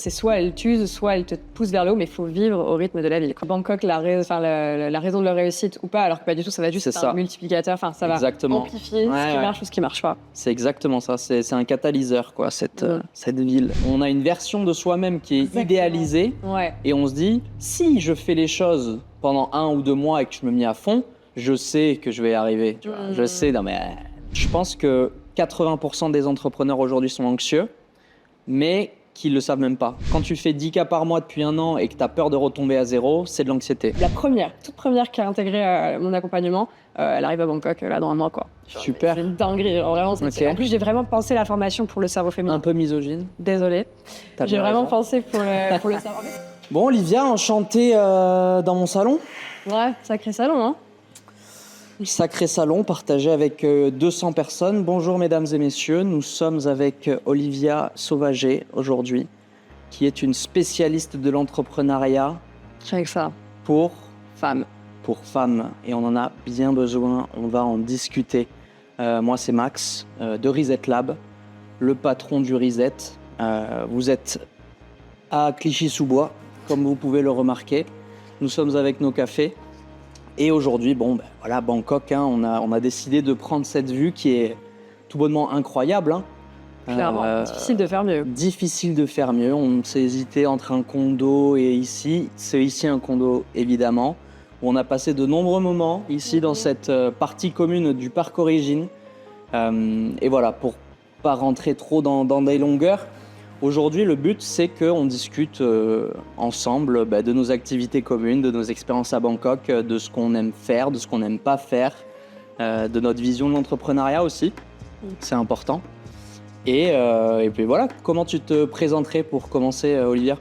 C'est soit elle t'use, soit elle te pousse vers le haut, mais il faut vivre au rythme de la ville. Bangkok, la raison de leur réussite ou pas, alors que pas du tout, ça va juste être un multiplicateur, ça va amplifier ce qui marche ou ce qui marche pas. C'est exactement ça, c'est un catalyseur, quoi, cette ville. On a une version de soi-même qui est idéalisée et on se dit, si je fais les choses pendant 1 ou 2 mois et que je me mets à fond, je sais que je vais y arriver. Tu vois. Je sais, non mais je pense que 80% des entrepreneurs aujourd'hui sont anxieux, mais qui ne le savent même pas. Quand tu fais 10 cas par mois depuis 1 an et que tu as peur de retomber à zéro, c'est de l'anxiété. La toute première qui a intégré mon accompagnement, elle arrive à Bangkok là dans 1 an, quoi. Super. C'est une dinguerie, vraiment. En plus, j'ai vraiment pensé la formation pour le cerveau féminin. Un peu misogyne. Désolée. J'ai vraiment pensé pour le cerveau. Bon, Olivia, enchantée dans mon salon. Ouais, sacré salon, hein. Sacré salon partagé avec 200 personnes. Bonjour mesdames et messieurs, nous sommes avec Olivia Sauvager aujourd'hui, qui est une spécialiste de l'entrepreneuriat. Avec ça. Pour femmes. Pour femmes, et on en a bien besoin, on va en discuter. Moi c'est Max de Reset Lab, le patron du Reset. Vous êtes à Clichy-sous-Bois, comme vous pouvez le remarquer. Nous sommes avec nos cafés. Et aujourd'hui, voilà, Bangkok, hein, on a décidé de prendre cette vue qui est tout bonnement incroyable. Hein. Clairement, difficile de faire mieux. Difficile de faire mieux. On s'est hésité entre un condo et ici. C'est ici un condo, évidemment, où on a passé de nombreux moments ici dans cette partie commune du parc Origine. Et voilà, pour pas rentrer trop dans des longueurs, aujourd'hui, le but, c'est qu'on discute ensemble de nos activités communes, de nos expériences à Bangkok, de ce qu'on aime faire, de ce qu'on n'aime pas faire, de notre vision de l'entrepreneuriat aussi. C'est important. Et puis voilà, comment tu te présenterais pour commencer, Olivia ?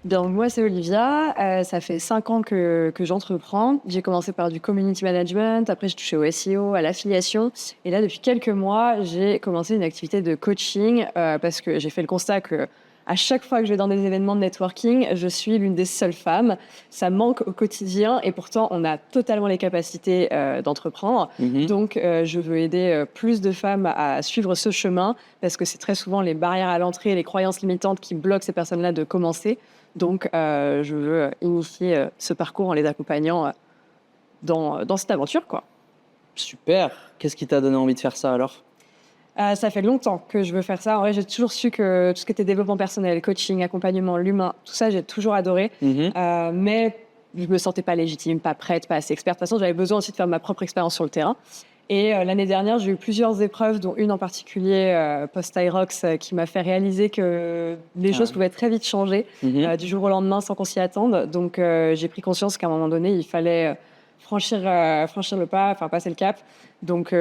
Donc moi, c'est Olivia. Ça fait 5 ans que j'entreprends. J'ai commencé par du community management. Après, j'ai touché au SEO, à l'affiliation. Et là, depuis quelques mois, j'ai commencé une activité de coaching parce que j'ai fait le constat que à chaque fois que je vais dans des événements de networking, je suis l'une des seules femmes. Ça manque au quotidien et pourtant, on a totalement les capacités d'entreprendre. Donc, je veux aider plus de femmes à suivre ce chemin parce que c'est très souvent les barrières à l'entrée, les croyances limitantes qui bloquent ces personnes-là de commencer. Donc, je veux initier ce parcours en les accompagnant dans cette aventure, quoi. Super. Qu'est-ce qui t'a donné envie de faire ça alors ? Ça fait longtemps que je veux faire ça. En vrai, j'ai toujours su que tout ce qui était développement personnel, coaching, accompagnement, l'humain, tout ça, j'ai toujours adoré. Mais je me sentais pas légitime, pas prête, pas assez experte. De toute façon, j'avais besoin aussi de faire ma propre expérience sur le terrain. Et l'année dernière, j'ai eu plusieurs épreuves, dont une en particulier, post-Irox, qui m'a fait réaliser que les choses pouvaient très vite changer du jour au lendemain sans qu'on s'y attende. Donc, j'ai pris conscience qu'à un moment donné, il fallait franchir le pas, enfin passer le cap. Donc,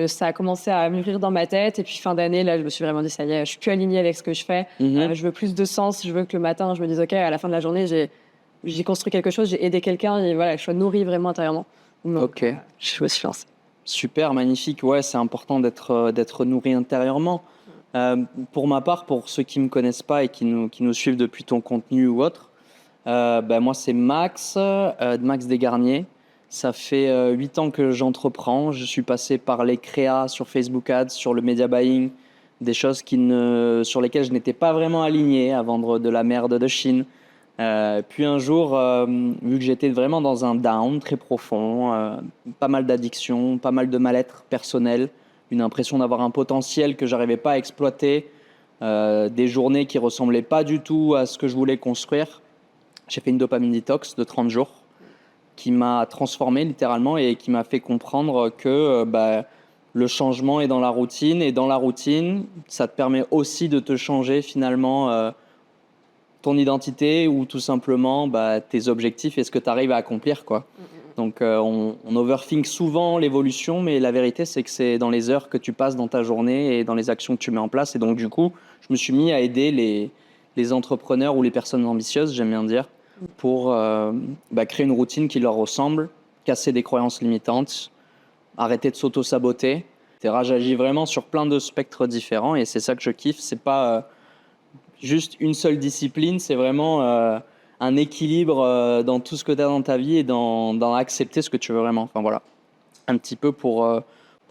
ça a commencé à mûrir dans ma tête. Et puis, fin d'année, là, je me suis vraiment dit, ça y est, je suis plus alignée avec ce que je fais. Je veux plus de sens. Je veux que le matin, je me dise, OK, à la fin de la journée, j'ai construit quelque chose, j'ai aidé quelqu'un et voilà, je sois nourrie vraiment intérieurement. Donc, je me suis lancée. Super, magnifique. Ouais, c'est important d'être nourri intérieurement. Pour ma part, pour ceux qui ne me connaissent pas et qui nous suivent depuis ton contenu ou autre, moi, c'est Max, Max Desgarniers. Ça fait 8 ans que j'entreprends. Je suis passé par les créas sur Facebook Ads, sur le media buying, des choses sur lesquelles je n'étais pas vraiment aligné à vendre de la merde de Chine. Puis un jour, vu que j'étais vraiment dans un down très profond, pas mal d'addictions, pas mal de mal-être personnel, une impression d'avoir un potentiel que j'arrivais pas à exploiter, des journées qui ressemblaient pas du tout à ce que je voulais construire, j'ai fait une dopamine detox de 30 jours qui m'a transformé littéralement et qui m'a fait comprendre que le changement est dans la routine, et dans la routine, ça te permet aussi de te changer finalement ton identité ou tout simplement tes objectifs et ce que tu arrives à accomplir, quoi. Donc on overthink souvent l'évolution, mais la vérité c'est que c'est dans les heures que tu passes dans ta journée et dans les actions que tu mets en place. Et donc du coup, je me suis mis à aider les entrepreneurs ou les personnes ambitieuses, j'aime bien dire, pour créer une routine qui leur ressemble, casser des croyances limitantes, arrêter de s'auto-saboter, etc. J'agis vraiment sur plein de spectres différents et c'est ça que je kiffe. C'est pas juste une seule discipline, c'est vraiment un équilibre dans tout ce que tu as dans ta vie et dans accepter ce que tu veux vraiment. Enfin voilà, un petit peu pour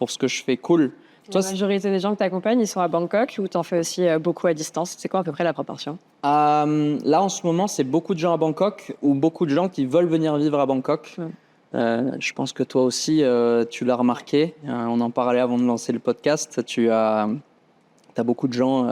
ce que je fais. Cool. La majorité des gens que tu accompagnes, ils sont à Bangkok ou tu en fais aussi beaucoup à distance? C'est quoi à peu près la proportion? Là, en ce moment, c'est beaucoup de gens à Bangkok ou beaucoup de gens qui veulent venir vivre à Bangkok. Je pense que toi aussi, tu l'as remarqué. On en parlait avant de lancer le podcast. Tu as beaucoup de gens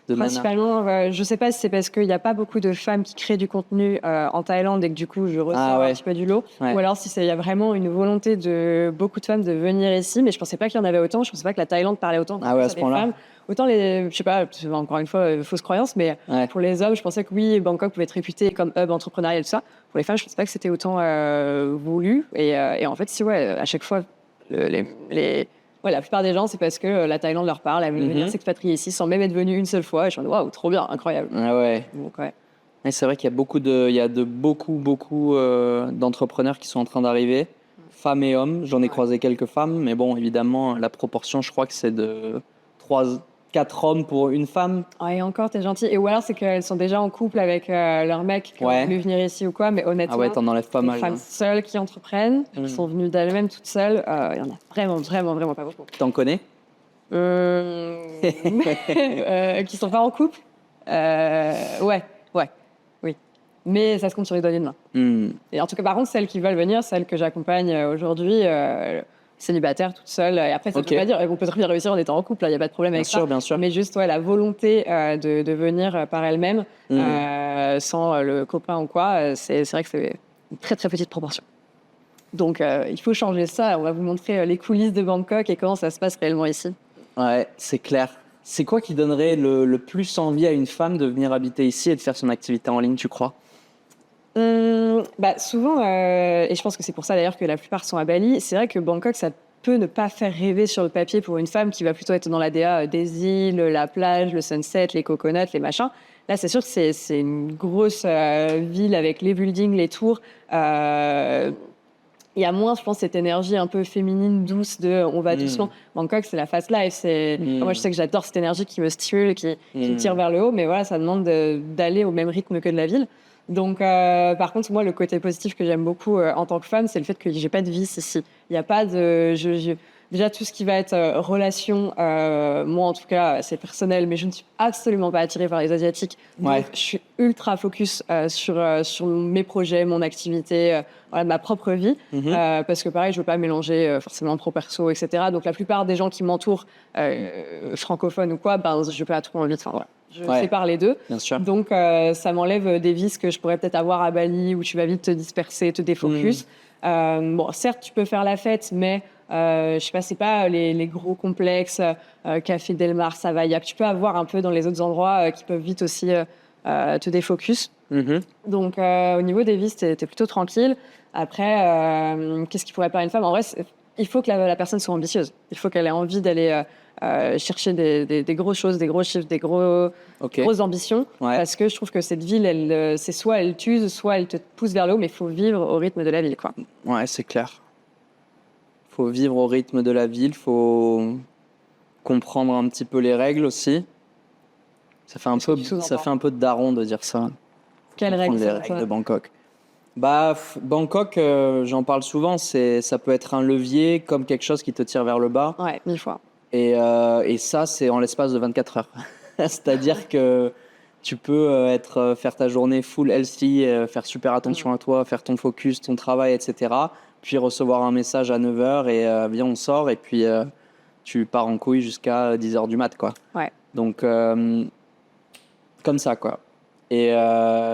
de Principalement, je ne sais pas si c'est parce qu'il n'y a pas beaucoup de femmes qui créent du contenu en Thaïlande et que du coup, je ressors un petit peu du lot. Ou alors si il y a vraiment une volonté de beaucoup de femmes de venir ici. Mais je ne pensais pas qu'il y en avait autant. Je ne pensais pas que la Thaïlande parlait autant à ce point-là. Femmes. Autant je sais pas, encore une fois, fausse croyance, mais pour les hommes, je pensais que oui, Bangkok pouvait être réputé comme hub entrepreneurial et tout ça. Pour les femmes, je ne pensais pas que c'était autant voulu. Et en fait, à chaque fois, la plupart des gens, c'est parce que la Thaïlande leur parle, elles veulent venir s'expatrier ici sans même être venues une seule fois. Et je me dis, waouh, trop bien, incroyable. Donc, Et c'est vrai qu'il y a beaucoup d'entrepreneurs qui sont en train d'arriver, femmes et hommes. J'en ai croisé quelques femmes, mais bon, évidemment, la proportion, je crois que c'est de 4 hommes pour une femme. Et encore, t'es gentil. Et ou alors, c'est qu'elles sont déjà en couple avec leur mec qui ont voulu venir ici ou quoi, mais honnêtement, t'en enlèves pas mal. Les femmes seules qui entreprennent, qui sont venues d'elles-mêmes toutes seules, il y en a vraiment pas beaucoup. T'en connais qui sont pas en couple oui. Mais ça se compte sur les doigts d'une main. Et en tout cas, par contre, celles qui veulent venir, celles que j'accompagne aujourd'hui, célibataire, toute seule. Et après, ça ne veut pas dire qu'on peut très bien réussir en étant en couple, il n'y a pas de problème avec ça. Bien sûr. Mais juste la volonté de venir par elle-même, sans le copain ou quoi, c'est vrai que c'est une très très petite proportion. Donc il faut changer ça. On va vous montrer les coulisses de Bangkok et comment ça se passe réellement ici. Ouais, c'est clair. C'est quoi qui donnerait le plus envie à une femme de venir habiter ici et de faire son activité en ligne, tu crois ? Souvent, et je pense que c'est pour ça d'ailleurs que la plupart sont à Bali, c'est vrai que Bangkok, ça peut ne pas faire rêver sur le papier pour une femme qui va plutôt être dans la DA des îles, la plage, le sunset, les coconuts, les machins. Là, c'est sûr que c'est une grosse ville avec les buildings, les tours. Il y a moins, je pense, cette énergie un peu féminine, douce de on va doucement. Bangkok, c'est la fast life. Moi, je sais que j'adore cette énergie qui me stimule, qui me tire vers le haut, mais voilà, ça demande d'aller au même rythme que de la ville. Donc, par contre, moi, le côté positif que j'aime beaucoup en tant que femme, c'est le fait que j'ai pas de vice ici. Il n'y a pas de... Déjà, tout ce qui va être relation, moi, en tout cas, c'est personnel, mais je ne suis absolument pas attirée par les Asiatiques. Donc, je suis ultra focus sur mes projets, mon activité, ma propre vie. Parce que, pareil, je ne veux pas mélanger forcément pro-perso, etc. Donc, la plupart des gens qui m'entourent, francophones ou quoi, je n'ai pas trop envie de... Je sépare les deux. Bien sûr. Donc, ça m'enlève des vices que je pourrais peut-être avoir à Bali, où tu vas vite te disperser, te défocus. Certes, tu peux faire la fête, mais je sais pas, c'est pas les gros complexes, Café Del Mar, Savailla, que tu peux avoir un peu dans les autres endroits qui peuvent vite aussi te défocus. Donc, au niveau des vices, t'es plutôt tranquille. Après, qu'est-ce qui pourrait plaire à une femme ? En vrai, il faut que la personne soit ambitieuse. Il faut qu'elle ait envie d'aller chercher des grosses choses, des gros chiffres, des grosses ambitions. Parce que je trouve que cette ville, c'est soit elle t'use, soit elle te pousse vers le haut, mais il faut vivre au rythme de la ville, quoi. Ouais, c'est clair. Il faut vivre au rythme de la ville, il faut comprendre un petit peu les règles aussi. Ça fait un peu de daron de dire ça. Quelles règles ? Les règles de Bangkok. Bangkok, j'en parle souvent, ça peut être un levier comme quelque chose qui te tire vers le bas. Ouais, 1000 fois. Et ça, c'est en l'espace de 24 heures. C'est-à-dire que tu peux faire ta journée full healthy, faire super attention à toi, faire ton focus, ton travail, etc. Puis recevoir un message à 9h et viens, on sort. Et puis, tu pars en couille jusqu'à 10h du mat, quoi. Ouais. Donc, comme ça, quoi. Et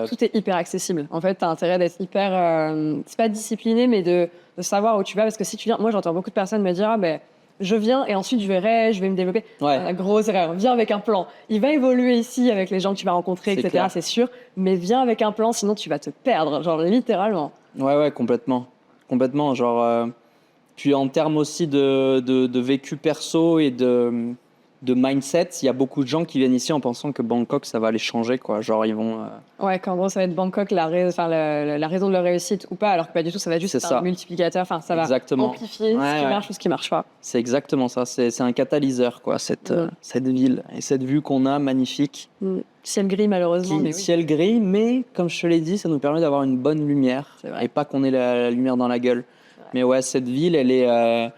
tout est hyper accessible. En fait, tu as intérêt d'être hyper... c'est pas discipliné, mais de savoir où tu vas. Parce que si tu viens... Moi, j'entends beaucoup de personnes me dire « je viens et ensuite je vais me développer. » Grosse erreur. Viens avec un plan. Il va évoluer ici avec les gens que tu vas rencontrer, etc. Clair. C'est sûr. Mais viens avec un plan, sinon tu vas te perdre. Genre, littéralement. Ouais, complètement. Complètement. Genre, puis en termes aussi de vécu perso et de mindset, il y a beaucoup de gens qui viennent ici en pensant que Bangkok, ça va les changer, quoi. Genre, ils vont... Ouais, qu'en gros, ça va être Bangkok la raison de leur réussite ou pas, alors que pas du tout, ça va juste être un multiplicateur. Enfin, ça va amplifier ce qui marche ou ce qui marche pas. C'est exactement ça. C'est un catalyseur, quoi, cette ville. Et cette vue qu'on a, magnifique. Ciel gris, malheureusement. Ciel gris, mais comme je te l'ai dit, ça nous permet d'avoir une bonne lumière. Et pas qu'on ait la lumière dans la gueule. Mais ouais, cette ville, elle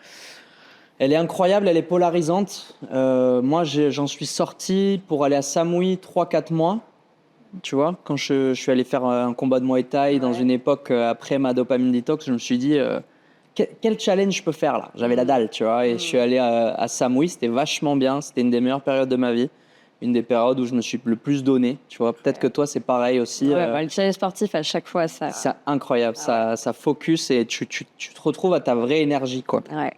Elle est incroyable, elle est polarisante. Moi, j'en suis sorti pour aller à Samui 3-4 mois. Tu vois, quand je suis allé faire un combat de Muay Thai dans une époque après ma dopamine detox, je me suis dit quel challenge je peux faire là. J'avais la dalle, tu vois, et je suis allé à Samui, c'était vachement bien, c'était une des meilleures périodes de ma vie, une des périodes où je me suis le plus donné, tu vois. Peut-être que toi c'est pareil aussi. Le challenge sportif à chaque fois, ça. C'est incroyable, ça focus et tu te retrouves à ta vraie énergie, quoi. Ouais.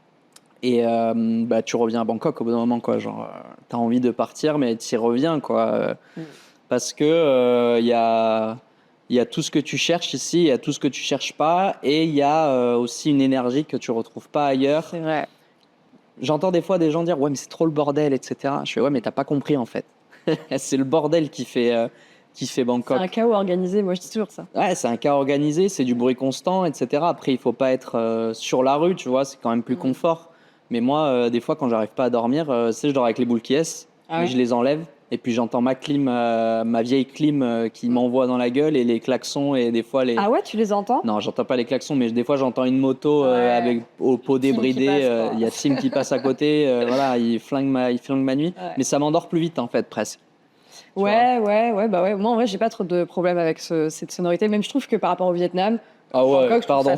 Et bah, tu reviens à Bangkok au bout d'un moment, quoi. Genre, t'as envie de partir, mais tu y reviens, quoi. Parce que il y a tout ce que tu cherches ici, il y a tout ce que tu cherches pas, et il y a aussi une énergie que tu retrouves pas ailleurs. C'est vrai. J'entends des fois des gens dire ouais mais c'est trop le bordel, etc. Je fais ouais mais t'as pas compris en fait. C'est le bordel qui fait Bangkok. C'est un chaos organisé, moi je dis toujours ça. Ouais, c'est un cas organisé, c'est du bruit constant, etc. Après il faut pas être sur la rue, tu vois, c'est quand même plus confort. Mais moi des fois quand j'arrive pas à dormir, tu sais, je dors avec les boules qui est, mais je les enlève. Et puis j'entends ma clim, ma vieille clim qui m'envoie dans la gueule et les klaxons et des fois les... Ah ouais, tu les entends? Non, j'entends pas les klaxons, mais des fois j'entends une moto avec au pot débridé. Il y a Tim qui passe à côté, voilà, il flingue ma nuit. Ouais. Mais ça m'endort plus vite en fait, presque. Ouais, bah ouais. Moi en vrai, j'ai pas trop de problème avec cette sonorité. Même je trouve que par rapport au Vietnam. Ah ouais, Bangkok, pardon.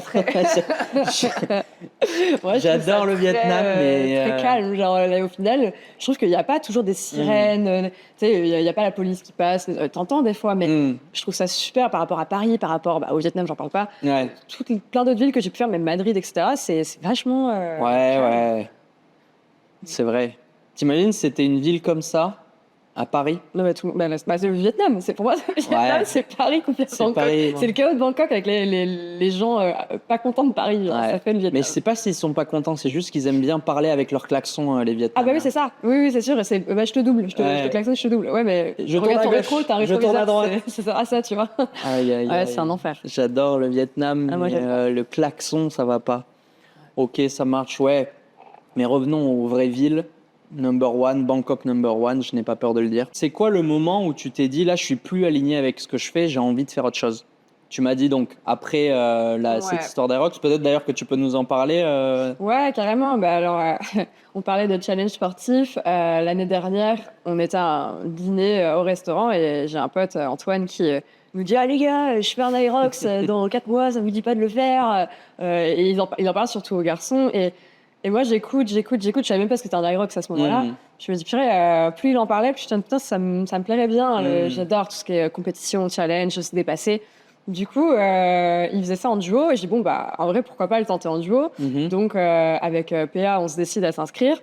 Ouais, J'adore le Vietnam, mais très calme. Genre là, au final, je trouve qu'il n'y a pas toujours des sirènes. Tu sais, il y a pas la police qui passe. T'entends des fois, mais je trouve ça super par rapport à Paris, par rapport au Vietnam, j'en parle pas. Ouais. Plein d'autres villes que j'ai pu faire, même Madrid, etc. C'est vachement. Ouais. C'est vrai. T'imagines, c'était une ville comme ça à Paris? Non, mais c'est le Vietnam. C'est pour moi, le Vietnam, c'est Paris complètement. C'est le chaos de Bangkok avec les gens pas contents de Paris. Genre, ça fait le Vietnam. Mais je sais pas s'ils sont pas contents, c'est juste qu'ils aiment bien parler avec leurs klaxons, les Vietnamiens. Ah bah oui, c'est ça. Oui, c'est sûr. Je te double. Je te klaxonne, je te double. Ouais, mais je tourne à gauche, t'as un je tourne à droite. C'est ça, tu vois. Aïe. C'est un enfer. J'adore le Vietnam, moi, mais le klaxon, ça va pas. Ok, ça marche, ouais. Mais revenons aux vraies villes. Number one, Bangkok number one, je n'ai pas peur de le dire. C'est quoi le moment où tu t'es dit, là, je suis plus aligné avec ce que je fais, j'ai envie de faire autre chose? Tu m'as dit donc, après cette histoire d'Aerox, peut-être d'ailleurs que tu peux nous en parler. Ouais, carrément. Bah, alors, on parlait de challenge sportif. L'année dernière, on était à un dîner au restaurant et j'ai un pote, Antoine, qui nous dit « Ah les gars, je fais un Aerox dans 4 mois, ça vous dit pas de le faire ?» Et il en parle surtout aux garçons. Et moi, j'écoute. Je savais même pas ce que c'était un Aerox à ce moment-là. Je me dis, purée, plus il en parlait, plus je me dis, putain, ça me plairait bien. J'adore tout ce qui est compétition, challenge, se dépasser. Du coup, il faisait ça en duo. Et j'ai dit, bon, bah, en vrai, pourquoi pas le tenter en duo. Donc, avec PA, on se décide à s'inscrire.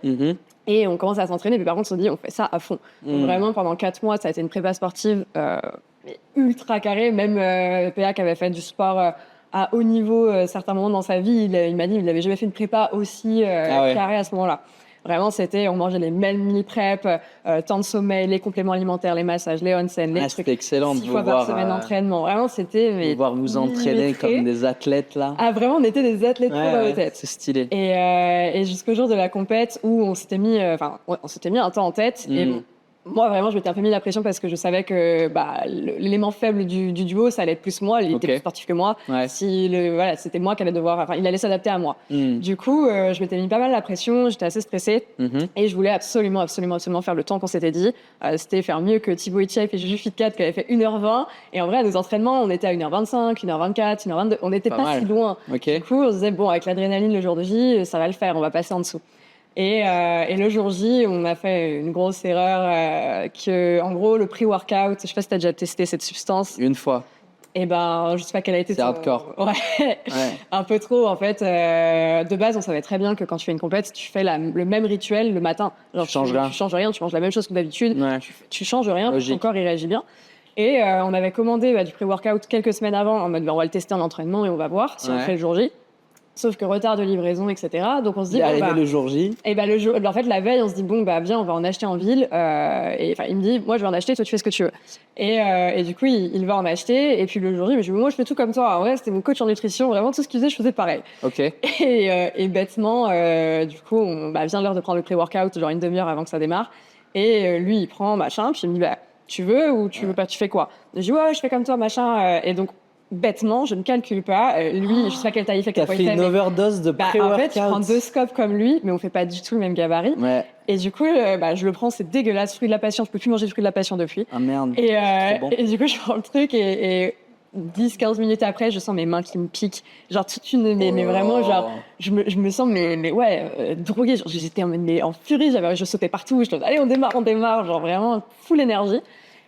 Et on commence à s'entraîner. Mais par contre, on se dit, on fait ça à fond. Donc, vraiment, pendant 4 mois, ça a été une prépa sportive ultra carrée. Même PA qui avait fait du sport à haut niveau certains moments dans sa vie, il m'a dit qu'il n'avait jamais fait une prépa aussi carrée à ce moment-là. Vraiment, on mangeait les mêmes meal prep, temps de sommeil, les compléments alimentaires, les massages, les onsen, les trucs. C'était excellent 6 fois par semaine d'entraînement. Vraiment, c'était... voir vous entraîner comme des athlètes, là. Ah, vraiment, on était des athlètes pour dans nos têtes. C'est stylé. Et jusqu'au jour de la compète où on s'était mis un temps en tête. Et moi, vraiment, je m'étais un peu mis la pression parce que je savais que l'élément faible du duo, ça allait être plus moi. Il était plus sportif que moi. C'était moi qui allait devoir... il allait s'adapter à moi. Du coup, je m'étais mis pas mal la pression. J'étais assez stressée. Et je voulais absolument faire le temps qu'on s'était dit. C'était faire mieux que Thibaut Etiep et Juju Fitcat qui avaient fait 1h20. Et en vrai, à nos entraînements, on était à 1h25, 1h24, 1h22. On n'était pas si loin. Du coup, on se disait, bon, avec l'adrénaline le jour de J, ça va le faire. On va passer en dessous. Et le jour J, on a fait une grosse erreur en gros, le pré-workout, je sais pas si tu as déjà testé cette substance. Une fois. Et je sais pas quelle a été. C'est hardcore. Ouais. Un peu trop, en fait. De base, on savait très bien que quand tu fais une compète, tu fais le même rituel le matin. Genre, tu changes rien, tu manges la même chose que d'habitude. Ouais. Tu changes rien, ton corps, il réagit bien. Et on avait commandé du pré-workout quelques semaines avant, en mode, on va le tester en entraînement et on va voir si on fait le jour J. Sauf que retard de livraison, etc. Donc on se dit... le jour J. Et en fait, la veille, on se dit, bon, viens, on va en acheter en ville. Et il me dit, moi, je vais en acheter, toi, tu fais ce que tu veux. Et du coup, il va en acheter. Et puis le jour J, je dis, moi, je fais tout comme toi. En vrai, c'était mon coach en nutrition. Vraiment, tout ce qu'il faisait, je faisais pareil. Ok. Et bêtement, du coup, vient l'heure de prendre le pré-workout, genre une demi-heure avant que ça démarre. Et lui, il prend, machin. Puis il me dit, tu veux ou tu veux pas, tu fais quoi? Je dis, ouais, je fais comme toi, machin. Et donc, bêtement, je ne calcule pas. Lui, je sais pas quelle taille il fait, quel T'as poids fait il fait. une overdose de En fait, je prends pré-workout. 2 scopes comme lui, mais on fait pas du tout le même gabarit. Ouais. Et du coup, je le prends, c'est dégueulasse. Fruit de la passion, je peux plus manger de fruit de la passion depuis. Ah merde, Et, c'est trop bon. et du coup, je prends le truc et 10-15 minutes après, je sens mes mains qui me piquent. Genre, toute une. Mais vraiment, genre, je me sens, droguée. Genre, j'étais en furie, je sautais partout. Je disais, allez, on démarre. Genre, vraiment, full énergie.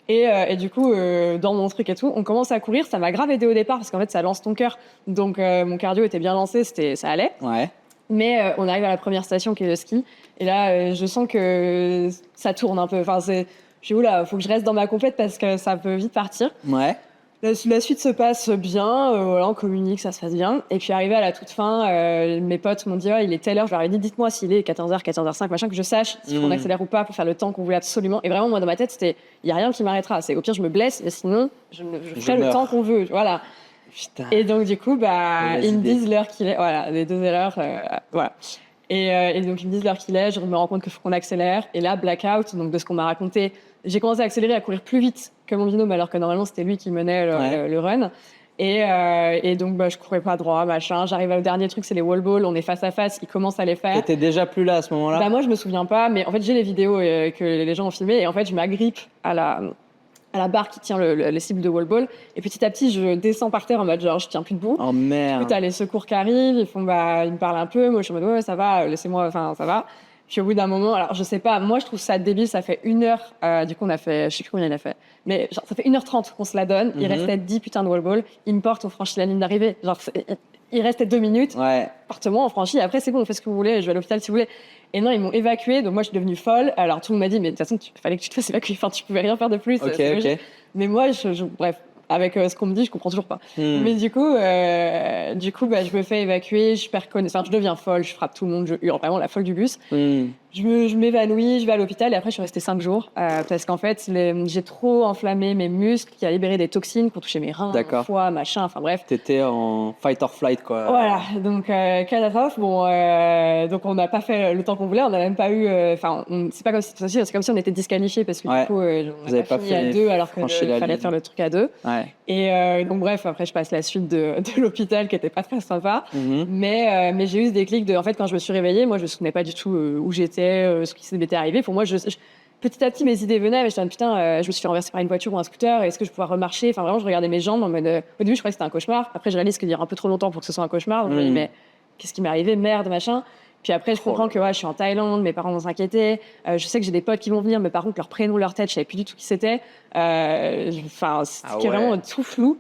Et du coup, dans mon truc et tout, on commence à courir. Ça m'a grave aidé au départ parce qu'en fait, ça lance ton cœur. Donc, mon cardio était bien lancé, ça allait. Ouais. Mais on arrive à la première station qui est le ski. Et là, je sens que ça tourne un peu. Enfin, je dis, oula, faut que je reste dans ma compète parce que ça peut vite partir. Ouais. La suite se passe bien, voilà, on communique, ça se passe bien. Et puis arrivé à la toute fin, mes potes m'ont dit il est telle heure. Je leur ai dit dites-moi s'il est 14h, 14h05, machin, que je sache si on accélère ou pas pour faire le temps qu'on voulait absolument. Et vraiment, moi dans ma tête, c'était il y a rien qui m'arrêtera. C'est au pire je me blesse, mais sinon je ferai le temps qu'on veut. Voilà. Putain. Et donc du coup, ils me idée. disent l'heure qu'il est. Voilà, les 2 heures, voilà. Et donc ils me disent l'heure qu'il est, je me rends compte qu'il faut qu'on accélère. Et là, blackout, donc de ce qu'on m'a raconté, j'ai commencé à accélérer, à courir plus vite que mon binôme, alors que normalement c'était lui qui menait le run. Et donc je courais pas droit, machin. J'arrive au dernier truc, c'est les wall balls, on est face à face, il commence à les faire. T'étais déjà plus là à ce moment-là? Moi je me souviens pas, mais en fait j'ai les vidéos que les gens ont filmées et en fait je m'agrippe à la barre qui tient les cibles de wall ball et petit à petit je descends par terre en mode genre je tiens plus debout. Oh merde. Du coup t'as les secours qui arrivent, ils me parlent un peu, moi je suis en mode ouais ça va, laissez-moi, enfin ça va. Puis au bout d'un moment, alors je sais pas, moi je trouve ça débile, ça fait 1 heure, du coup on a fait, je sais plus combien il a fait, mais genre ça fait 1h30 qu'on se la donne, il restait 10 putains de wall ball, il me porte, on franchit la ligne d'arrivée, genre il restait 2 minutes, Ouais. porte-moi, on franchit, après c'est bon, on fait ce que vous voulez, je vais à l'hôpital si vous voulez. Et non, ils m'ont évacuée, donc moi je suis devenue folle, alors tout le monde m'a dit, mais de toute façon il fallait que tu te fasses évacuer, enfin tu pouvais rien faire de plus. Ok. Mais moi, bref, avec ce qu'on me dit, je comprends toujours pas. Mais du coup, je me fais évacuer, je perds connaissance, enfin, je deviens folle, je frappe tout le monde, je hurle, vraiment la folle du bus. Je m'évanouis, je vais à l'hôpital et après je suis restée 5 jours parce qu'en fait j'ai trop enflammé mes muscles qui a libéré des toxines qui ont touché mes reins, mon foie, machin, enfin bref. T'étais en fight or flight quoi. Voilà, donc catastrophe. Donc on n'a pas fait le temps qu'on voulait, on n'a même pas eu. C'est pas comme si c'est comme si on était disqualifiés parce que du coup on n'a pas fini à 2 alors qu'il fallait faire le truc à 2. Ouais. Et donc bref, après je passe la suite de l'hôpital qui était pas très sympa. Mais j'ai eu ce déclic en fait quand je me suis réveillée, moi je me souvenais pas du tout où j'étais, ce qui m'était arrivé. Pour moi, petit à petit mes idées venaient, mais je me disais putain, je me suis fait renverser par une voiture ou un scooter, est-ce que je pourrais remarcher? Enfin vraiment, je regardais mes jambes en mode. Au début, je croyais que c'était un cauchemar. Après, je réalise qu'il y a un peu trop longtemps pour que ce soit un cauchemar. Donc je me dis mais qu'est-ce qui m'est arrivé? Merde, machin. Puis après, je comprends que je suis en Thaïlande, mes parents vont s'inquiéter. Je sais que j'ai des potes qui vont venir, mais par contre, leur prénom, leur tête, je savais plus du tout qui c'était. C'était vraiment tout flou.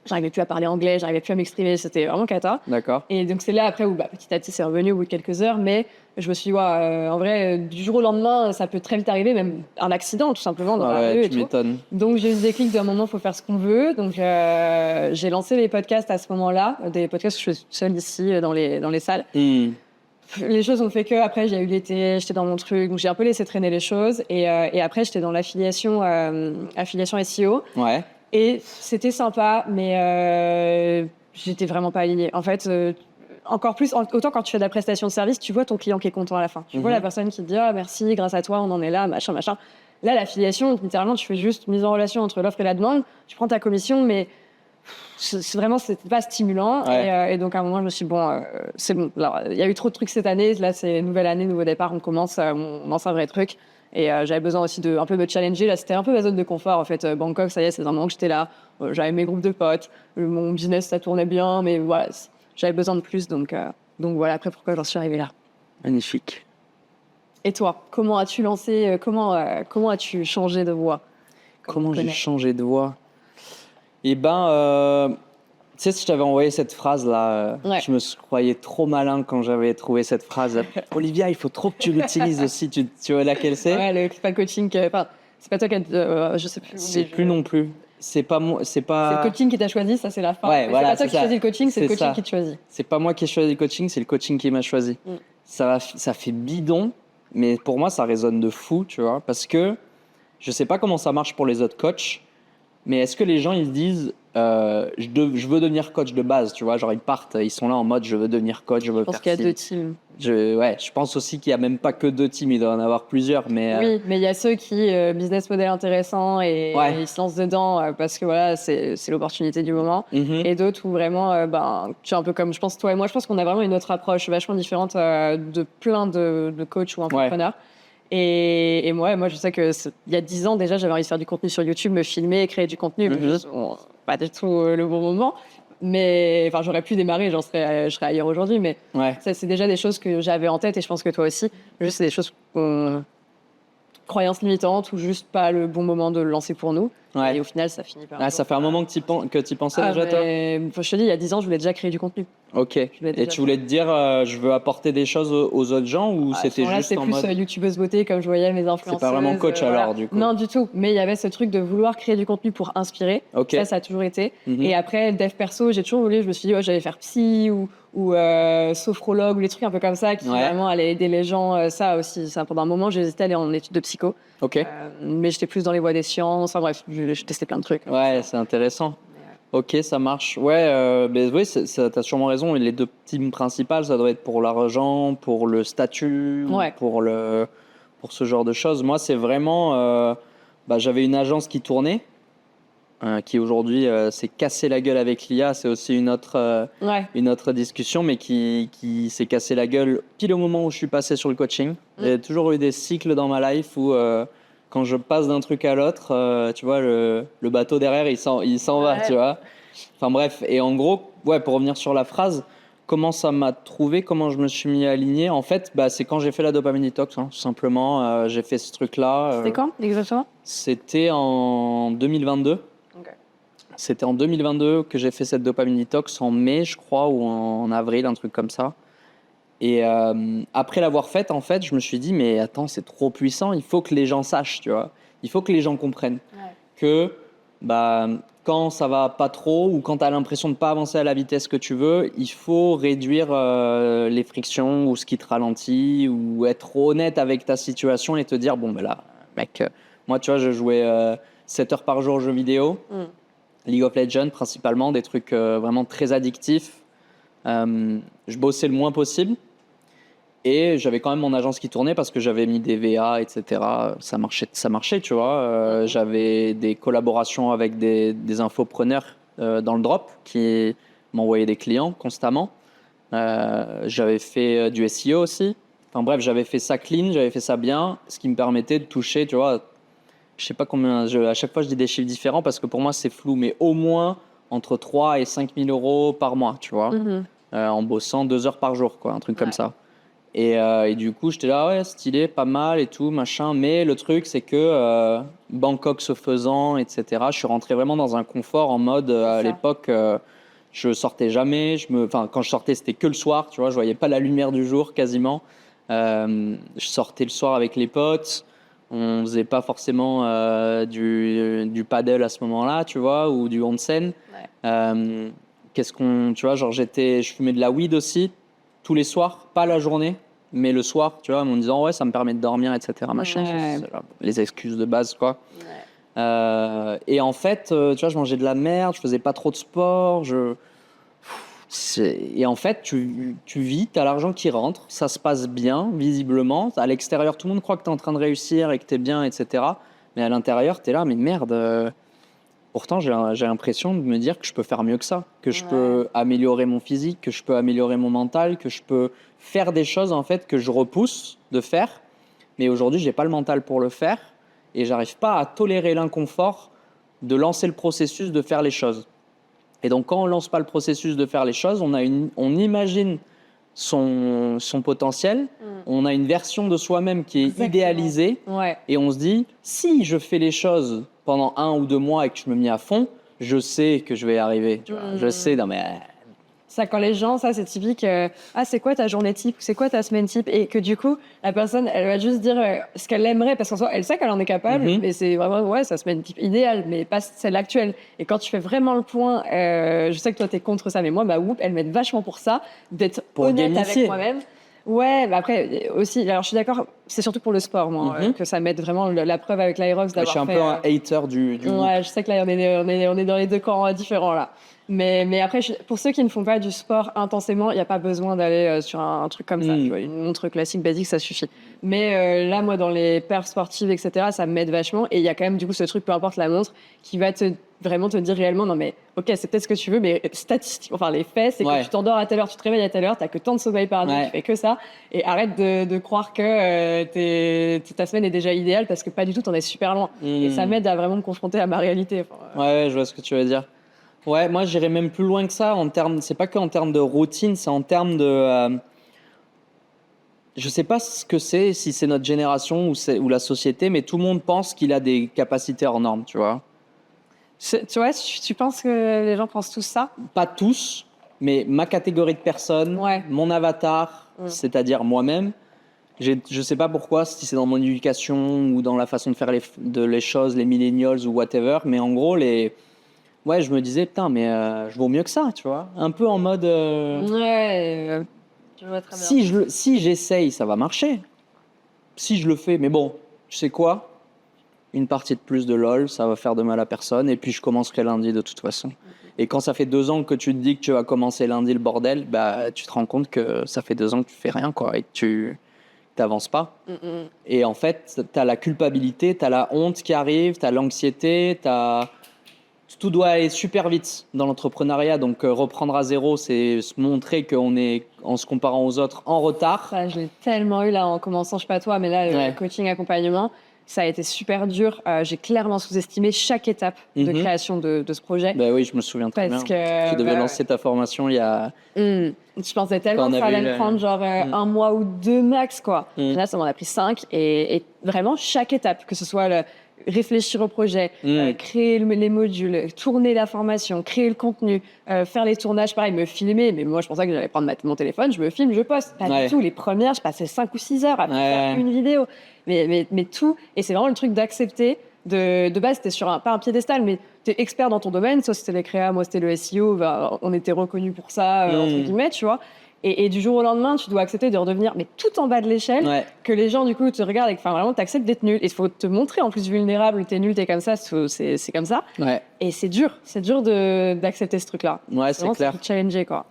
J'arrivais plus à parler anglais, j'arrivais plus à m'exprimer, c'était vraiment cata. D'accord. Et donc c'est là après où petit à petit c'est revenu au bout de quelques heures, mais je me suis dit, en vrai, du jour au lendemain, ça peut très vite arriver, même un accident tout simplement dans la rue et tu m'étonnes. Donc j'ai eu ce déclic d'un moment, il faut faire ce qu'on veut. Donc j'ai lancé les podcasts à ce moment-là, des podcasts que je fais seule ici dans les salles. Les choses ont fait que après j'ai eu l'été, j'étais dans mon truc, donc j'ai un peu laissé traîner les choses. Et après j'étais dans l'affiliation SEO. Ouais. Et c'était sympa, mais j'étais vraiment pas alignée. En fait, encore plus, autant quand tu fais de la prestation de service, tu vois ton client qui est content à la fin. Tu vois la personne qui te dit « Ah, merci, grâce à toi, on en est là, machin, machin ». Là, l'affiliation, littéralement, tu fais juste mise en relation entre l'offre et la demande. Tu prends ta commission, mais c'était pas stimulant. Ouais. Et donc, à un moment, je me suis dit, bon, c'est bon. Alors, il y a eu trop de trucs cette année. Là, c'est nouvelle année, nouveau départ. On commence, on lance un vrai truc. Et j'avais besoin aussi de un peu me challenger. Là, c'était un peu ma zone de confort. En fait, Bangkok, ça y est, c'est un moment que j'étais là. J'avais mes groupes de potes. Mon business, ça tournait bien. Mais voilà, j'avais besoin de plus. Donc voilà, après, pourquoi j'en suis arrivée là. Magnifique. Et toi, comment as-tu lancé, comment as-tu changé de voie? Comment j'ai changé de voie? Tu sais, si je t'avais envoyé cette phrase-là, je me croyais trop malin quand j'avais trouvé cette phrase. Olivia, il faut trop que tu l'utilises aussi. Tu vois laquelle c'est? Ouais, c'est pas le coaching. Enfin, c'est pas toi qui je sais plus. C'est plus non plus. C'est pas moi. C'est le coaching qui t'a choisi, ça c'est la fin. Ouais, voilà, c'est pas toi qui choisis le coaching, c'est le coaching qui te choisit. C'est pas moi qui ai choisi le coaching, c'est le coaching qui m'a choisi. Ça fait bidon, mais pour moi, ça résonne de fou, tu vois, parce que je sais pas comment ça marche pour les autres coachs, mais est-ce que les gens ils se disent je veux devenir coach de base, tu vois. Genre, ils sont là en mode, je veux devenir coach, je veux faire Je pense qu'il y a ci. 2 teams. Je pense aussi qu'il n'y a même pas que 2 teams, il doit en avoir plusieurs. Mais, Oui, mais il y a ceux qui, business model intéressant et ils se lancent dedans parce que voilà, c'est l'opportunité du moment. Et d'autres où vraiment, tu es un peu comme, je pense, toi et moi, je pense qu'on a vraiment une autre approche vachement différente de plein de coachs ou entrepreneurs. Et moi, je sais que il y a 10 ans déjà, j'avais envie de faire du contenu sur YouTube, me filmer et créer du contenu. Bon, pas du tout le bon moment. Mais enfin, j'aurais pu démarrer, je serais ailleurs aujourd'hui. Mais ça, c'est déjà des choses que j'avais en tête et je pense que toi aussi. Juste, c'est des choses croyances limitantes ou juste pas le bon moment de le lancer pour nous. Et au final, ça finit par. Ça fait un moment que tu y pensais déjà, toi? Je te dis, il y a 10 ans, je voulais déjà créer du contenu. Ok. Et tu voulais te dire, je veux apporter des choses aux autres gens ou c'était juste en mode... C'était plus youtubeuse beauté, comme je voyais mes influenceuses. C'est pas vraiment coach alors, du coup? Non, du tout. Mais il y avait ce truc de vouloir créer du contenu pour inspirer. Ça a toujours été. Et après, dev perso, j'ai toujours voulu, je me suis dit, j'allais faire psy ou sophrologue ou les trucs un peu comme ça qui vraiment allaient aider les gens. Ça aussi, pendant un moment, j'hésitais à aller en études de psycho. Mais j'étais plus dans les voies des sciences. Enfin bref, je testais plein de trucs. Ouais, c'est intéressant. Ok, ça marche. Ouais, oui, t'as sûrement raison. Les 2 teams principales, ça doit être pour l'argent, pour le statut, pour ce genre de choses. Moi, c'est vraiment... j'avais une agence qui tournait, qui aujourd'hui s'est cassé la gueule avec l'IA. C'est aussi une autre discussion, mais qui s'est cassé la gueule pile au moment où je suis passé sur le coaching. J'ai toujours eu des cycles dans ma life où... quand je passe d'un truc à l'autre, tu vois, le bateau derrière, il s'en va, tu vois. Enfin bref, et en gros, pour revenir sur la phrase, comment ça m'a trouvé, comment je me suis mis à aligner, en fait, c'est quand j'ai fait la dopamine detox, tout simplement. J'ai fait ce truc-là. C'était quand, exactement? C'était en 2022. C'était en 2022 que j'ai fait cette dopamine detox, en mai, je crois, ou en avril, un truc comme ça. Et après l'avoir faite, en fait, je me suis dit, mais attends, c'est trop puissant, il faut que les gens sachent, tu vois. Il faut que les gens comprennent que quand ça va pas trop ou quand tu as l'impression de pas avancer à la vitesse que tu veux, il faut réduire les frictions ou ce qui te ralentit ou être honnête avec ta situation et te dire, bon, là, mec, moi, tu vois, je jouais 7 heures par jour aux jeux vidéo, League of Legends principalement, des trucs vraiment très addictifs. Je bossais le moins possible. Et j'avais quand même mon agence qui tournait parce que j'avais mis des VA, etc. Ça marchait, tu vois. J'avais des collaborations avec des infopreneurs dans le drop qui m'envoyaient des clients constamment. J'avais fait du SEO aussi. Enfin bref, j'avais fait ça clean, j'avais fait ça bien, ce qui me permettait de toucher, tu vois, je sais pas combien, à chaque fois je dis des chiffres différents parce que pour moi c'est flou, mais au moins entre 3 et 5 000 euros par mois, tu vois, en bossant 2 heures par jour, quoi, un truc comme ça. Et du coup, j'étais là, ouais, stylé, pas mal et tout, machin. Mais le truc, c'est que Bangkok se faisant, etc., je suis rentré vraiment dans un confort en mode, à l'époque, je sortais jamais. Quand je sortais, c'était que le soir, tu vois, je voyais pas la lumière du jour quasiment. Je sortais le soir avec les potes. On faisait pas forcément du paddle à ce moment-là, tu vois, ou du onsen. Tu vois, genre je fumais de la weed aussi tous les soirs, pas la journée. Mais le soir, tu vois, en me disant, ouais, ça me permet de dormir, etc. Machin, les excuses de base, quoi. Et en fait, tu vois, je mangeais de la merde, je faisais pas trop de sport. Et en fait, tu vis, tu as l'argent qui rentre, ça se passe bien, visiblement. À l'extérieur, tout le monde croit que tu es en train de réussir et que tu es bien, etc. Mais à l'intérieur, tu es là, mais merde. Pourtant, j'ai l'impression de me dire que je peux faire mieux que ça, que je peux améliorer mon physique, que je peux améliorer mon mental, que je peux faire des choses en fait que je repousse de faire. Mais aujourd'hui, j'ai pas le mental pour le faire et j'arrive pas à tolérer l'inconfort de lancer le processus de faire les choses. Et donc, quand on lance pas le processus de faire les choses, on imagine son potentiel, on a une version de soi-même qui est idéalisée et on se dit, si je fais les choses pendant 1 ou 2 mois et que je me mets à fond, je sais que je vais y arriver. Tu vois. Je sais, non mais... Ça, quand les gens, ça c'est typique, c'est quoi ta journée type, c'est quoi ta semaine type, et que du coup, la personne, elle va juste dire ce qu'elle aimerait, parce qu'en soi, elle sait qu'elle en est capable, mais c'est vraiment, sa semaine type idéale, mais pas celle actuelle. Et quand tu fais vraiment le point, je sais que toi t'es contre ça, mais moi, ma Whoop, elle m'aide vachement pour ça, d'être honnête avec moi-même. Ouais, bah après aussi, alors je suis d'accord, c'est surtout pour le sport, moi, que ça m'aide vraiment. La preuve avec l'Aerox Ouais, je d'avoir suis un fait. peu un hater du hook. Ouais, je sais que là, on est dans les deux camps différents là. Mais après, pour ceux qui ne font pas du sport intensément, il n'y a pas besoin d'aller sur un truc comme ça. Tu vois, une montre classique, basique, ça suffit. Mais là, moi, dans les perfs sportives, etc., ça m'aide vachement. Et il y a quand même, du coup, ce truc, peu importe la montre, qui va vraiment te dire réellement, non mais, ok, c'est peut-être ce que tu veux, mais statistique, enfin, les faits, c'est que tu t'endors à telle heure, tu te réveilles à telle heure, t'as que tant de sommeil par nuit, tu fais que ça. Et arrête de croire que ta semaine est déjà idéale parce que pas du tout, t'en es super loin. Et ça m'aide à vraiment me confronter à ma réalité. Ouais, je vois ce que tu veux dire. Ouais, moi j'irais même plus loin que ça en termes, c'est pas qu'en termes de routine, c'est en termes de. Je sais pas ce que c'est, si c'est notre génération ou la société, mais tout le monde pense qu'il a des capacités hors normes, tu vois. Tu vois, tu penses que les gens pensent tous ça? Pas tous, mais ma catégorie de personnes, mon avatar, c'est-à-dire moi-même. Je sais pas pourquoi, si c'est dans mon éducation ou dans la façon de faire les choses, les millennials ou whatever, mais en gros, ouais, je me disais, putain, mais je vaux mieux que ça, tu vois. Un peu en mode. Ouais, je vois très bien. Si j'essaye, ça va marcher. Si je le fais, mais bon, tu sais quoi? Une partie de plus de LOL, ça va faire de mal à personne. Et puis je commencerai lundi de toute façon. Et quand ça fait 2 ans que tu te dis que tu vas commencer lundi le bordel, bah tu te rends compte que ça fait 2 ans que tu fais rien, quoi, et que tu t'avances pas. Et en fait, t'as la culpabilité, t'as la honte qui arrive, t'as l'anxiété, tout doit aller super vite dans l'entrepreneuriat. Donc reprendre à zéro, c'est se montrer qu'on est, en se comparant aux autres, en retard. Ça, je l'ai tellement eu là en commençant, je sais pas toi, mais là, le coaching accompagnement, ça a été super dur. J'ai clairement sous-estimé chaque étape de création de ce projet. Ben oui, je me souviens très bien. Tu devais lancer ta formation il y a. Je pensais tellement que ça allait me prendre genre 1 mois ou 2 max, quoi. Là, ça m'en a pris 5. Et vraiment, chaque étape, que ce soit réfléchir au projet, créer les modules, tourner la formation, créer le contenu, faire les tournages, pareil, me filmer. Mais moi, je pensais que j'allais prendre mon téléphone, je me filme, je poste. Pas du tout. Les premières, je passais 5 ou 6 heures à faire une vidéo. Mais tout. Et c'est vraiment le truc d'accepter. De base, t'es sur pas un piédestal, mais t'es expert dans ton domaine. Soit c'était les créas, moi c'était le SEO. Bah, on était reconnus pour ça, entre guillemets, tu vois. Et du jour au lendemain, tu dois accepter de redevenir mais tout en bas de l'échelle, que les gens du coup te regardent et que vraiment t'acceptes d'être nul. Et il faut te montrer en plus vulnérable, t'es nul, t'es comme ça, c'est comme ça. Et c'est dur d'accepter ce truc-là. Ouais, c'est clair. C'est challenger, quoi.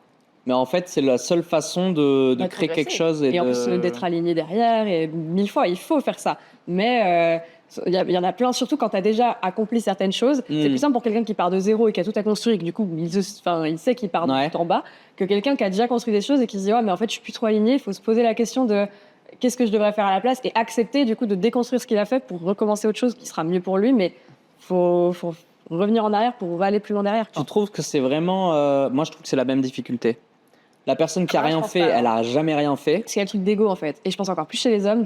Mais en fait, c'est la seule façon de créer quelque chose. Et en plus d'être aligné derrière, et 1000 fois, il faut faire ça. Mais il y en a plein, surtout quand tu as déjà accompli certaines choses. C'est plus simple pour quelqu'un qui part de zéro et qui a tout à construire et que du coup, il sait qu'il part de tout en bas, que quelqu'un qui a déjà construit des choses et qui se dit « Ouais, mais en fait, je suis plus trop aligné. » Il faut se poser la question de qu'est-ce que je devrais faire à la place et accepter du coup de déconstruire ce qu'il a fait pour recommencer autre chose qui sera mieux pour lui. Mais faut revenir en arrière pour aller plus loin derrière. Tu trouves que c'est vraiment... Moi, je trouve que c'est la même difficulté. La personne qui a rien fait, elle a jamais rien fait. Parce qu'il y a le truc d'ego, en fait. Et je pense encore plus chez les hommes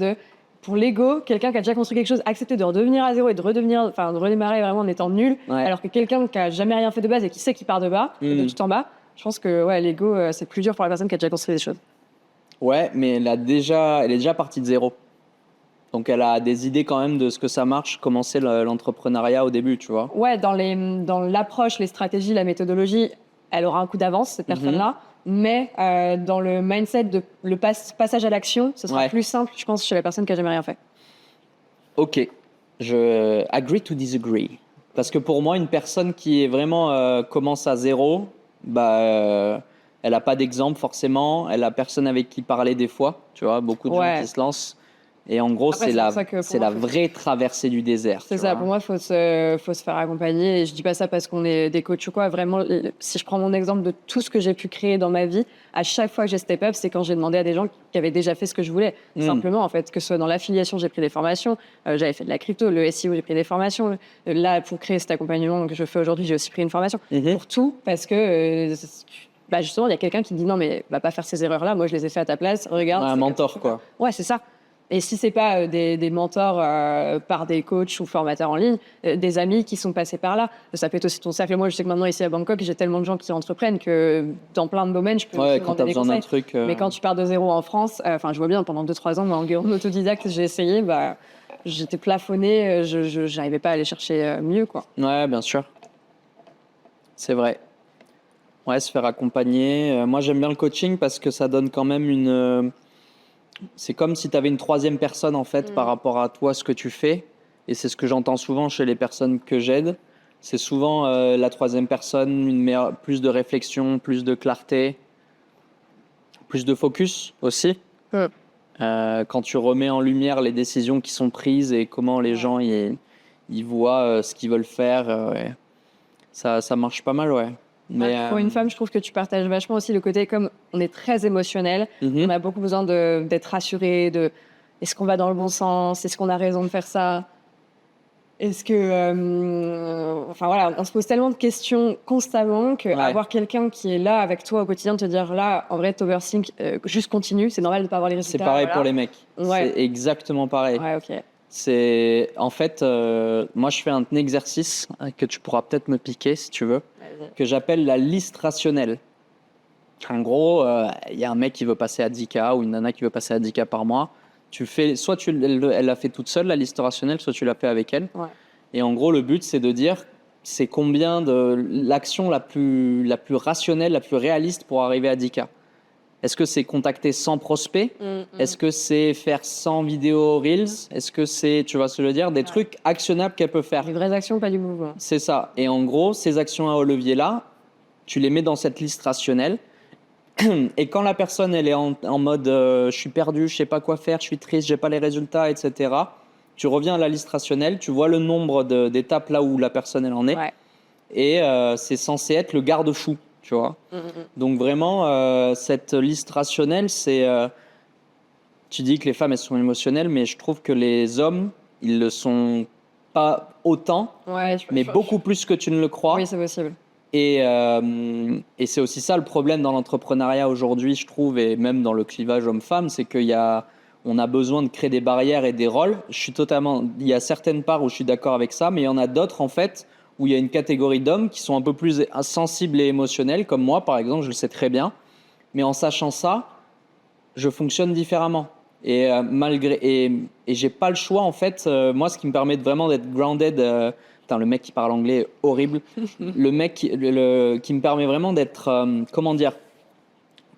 pour l'ego, quelqu'un qui a déjà construit quelque chose, accepter de redevenir à zéro et de redémarrer vraiment en étant nul, alors que quelqu'un qui a jamais rien fait de base et qui sait qu'il part de bas, de tout en bas, je pense que l'ego, c'est plus dur pour la personne qui a déjà construit des choses. Ouais, mais elle est déjà partie de zéro. Donc elle a des idées quand même de ce que ça marche, commencer l'entrepreneuriat au début, tu vois. Ouais, dans l'approche, les stratégies, la méthodologie, elle aura un coup d'avance, cette personne-là. Mais dans le mindset le passage à l'action, ce sera plus simple, je pense, chez la personne qui a jamais rien fait. Ok, je agree to disagree. Parce que pour moi, une personne qui est vraiment commence à zéro, bah, elle n'a pas d'exemple forcément, elle a personne avec qui parler des fois, tu vois, beaucoup de gens qui se lancent. Et en gros, c'est la vraie traversée du désert. C'est ça, pour moi, il faut se faire accompagner. Et je dis pas ça parce qu'on est des coachs ou quoi. Vraiment, si je prends mon exemple de tout ce que j'ai pu créer dans ma vie, à chaque fois que j'ai step up, c'est quand j'ai demandé à des gens qui avaient déjà fait ce que je voulais. Simplement, en fait, que ce soit dans l'affiliation, j'ai pris des formations. J'avais fait de la crypto, le SEO, j'ai pris des formations. Là, pour créer cet accompagnement que je fais aujourd'hui, j'ai aussi pris une formation. Pour tout, parce que... justement, il y a quelqu'un qui dit non, mais va pas faire ces erreurs-là. Moi, je les ai fait à ta place. Regarde. Un mentor, quoi. Ouais, c'est ça. Et si c'est pas des mentors par des coachs ou formateurs en ligne, des amis qui sont passés par là, ça peut être aussi ton cercle. Moi, je sais que maintenant ici à Bangkok, j'ai tellement de gens qui entreprennent que dans plein de domaines, je peux demander des conseils. Mais quand tu pars de zéro en France, je vois bien pendant 2-3 ans, moi en autodidacte, j'ai essayé, j'étais plafonnée, je n'arrivais pas à aller chercher mieux, quoi. Ouais, bien sûr. C'est vrai. Ouais, se faire accompagner. Moi, j'aime bien le coaching parce que ça donne quand même une c'est comme si tu avais une troisième personne en fait par rapport à toi, ce que tu fais. Et c'est ce que j'entends souvent chez les personnes que j'aide. C'est souvent la troisième personne, plus de réflexion, plus de clarté, plus de focus aussi. Quand tu remets en lumière les décisions qui sont prises et comment les gens ils voient ce qu'ils veulent faire, ouais. Ça marche pas mal, ouais. Mais, pour une femme, je trouve que tu partages vachement aussi le côté, comme on est très émotionnel, on a beaucoup besoin d'être rassuré, est-ce qu'on va dans le bon sens, est-ce qu'on a raison de faire ça, est-ce que... enfin voilà, on se pose tellement de questions constamment qu'avoir quelqu'un qui est là avec toi au quotidien, te dire là, en vrai, t'overthink, juste continue, c'est normal de ne pas avoir les résultats. C'est pareil pour les mecs. Ouais. C'est exactement pareil. Ouais, ok. C'est en fait, moi je fais un exercice que tu pourras peut-être me piquer si tu veux, que j'appelle la liste rationnelle. En gros, il y a un mec qui veut passer à 10K ou une nana qui veut passer à 10K par mois. Tu fais, elle l'a fait toute seule la liste rationnelle, soit tu l'as fait avec elle. Ouais. Et en gros, le but c'est de dire c'est combien de l'action la plus rationnelle, la plus réaliste pour arriver à 10K. Est-ce que c'est contacter 100 prospects? Est-ce que c'est faire 100 vidéos Reels? Est-ce que c'est, tu vois ce que je veux dire, des trucs actionnables qu'elle peut faire? Des vraies actions, pas du mouvement. C'est ça. Et en gros, ces actions à haut levier-là, tu les mets dans cette liste rationnelle. Et quand la personne elle est en mode je suis perdu, je sais pas quoi faire, je suis triste, j'ai pas les résultats, etc. Tu reviens à la liste rationnelle, tu vois le nombre d'étapes là où la personne elle en est. Ouais. Et c'est censé être le garde-fou. Tu vois. Donc vraiment, cette liste rationnelle, c'est... tu dis que les femmes, elles sont émotionnelles, mais je trouve que les hommes, ils le sont pas autant, mais beaucoup plus que tu ne le crois. Oui, c'est possible. Et c'est aussi ça le problème dans l'entrepreneuriat aujourd'hui, je trouve, et même dans le clivage homme-femme, c'est on a besoin de créer des barrières et des rôles. Il y a certaines parts où je suis d'accord avec ça, mais il y en a d'autres, en fait, où il y a une catégorie d'hommes qui sont un peu plus sensibles et émotionnels, comme moi, par exemple, je le sais très bien. Mais en sachant ça, je fonctionne différemment. Et j'ai pas le choix, en fait. Moi, ce qui me permet vraiment d'être grounded... le mec qui parle anglais, horrible. Le mec qui me permet vraiment d'être, comment dire,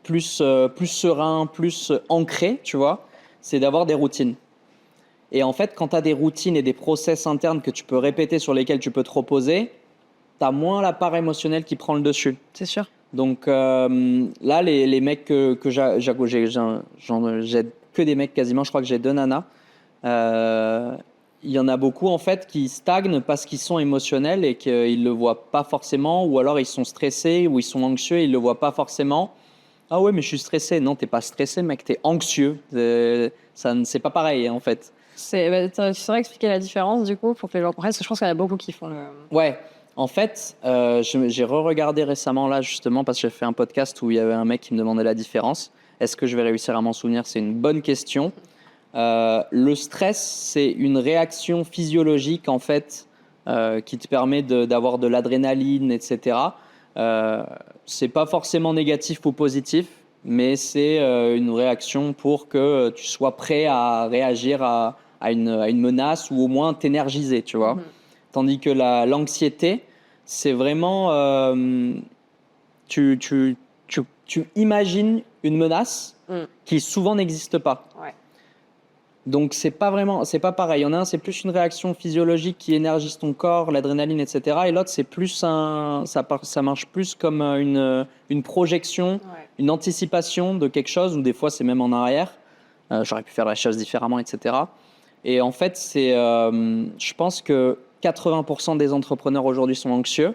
plus serein, plus ancré, tu vois, c'est d'avoir des routines. Et en fait, quand tu as des routines et des process internes que tu peux répéter, sur lesquels tu peux te reposer, tu as moins la part émotionnelle qui prend le dessus. C'est sûr. Donc là, les mecs que j'aide que des mecs quasiment, je crois que j'ai 2 nanas. Il y en a beaucoup en fait qui stagnent parce qu'ils sont émotionnels et qu'ils ne le voient pas forcément, ou alors ils sont stressés ou ils sont anxieux et ils ne le voient pas forcément. Ah ouais, mais je suis stressé. Non, tu n'es pas stressé, mec, tu es anxieux. C'est pas pareil en fait. Tu saurais expliquer la différence du coup pour que les gens comprennent, parce que je pense qu'il y en a beaucoup qui font le... Ouais, en fait, j'ai re-regardé récemment là justement parce que j'ai fait un podcast où il y avait un mec qui me demandait la différence. Est-ce que je vais réussir à m'en souvenir? C'est une bonne question. Le stress, c'est une réaction physiologique en fait qui te permet d'avoir de l'adrénaline, etc. C'est pas forcément négatif ou positif, mais c'est une réaction pour que tu sois prêt à réagir à une menace ou au moins t'énergiser, tu vois. Tandis que l'anxiété, c'est vraiment tu imagines une menace qui souvent n'existe pas. Ouais. Donc c'est pas pareil. Il y en a un, c'est plus une réaction physiologique qui énergise ton corps, l'adrénaline, etc. Et l'autre, c'est plus ça marche plus comme une projection, une anticipation de quelque chose, ou des fois c'est même en arrière. J'aurais pu faire la chose différemment, etc. Et en fait, je pense que 80% des entrepreneurs aujourd'hui sont anxieux,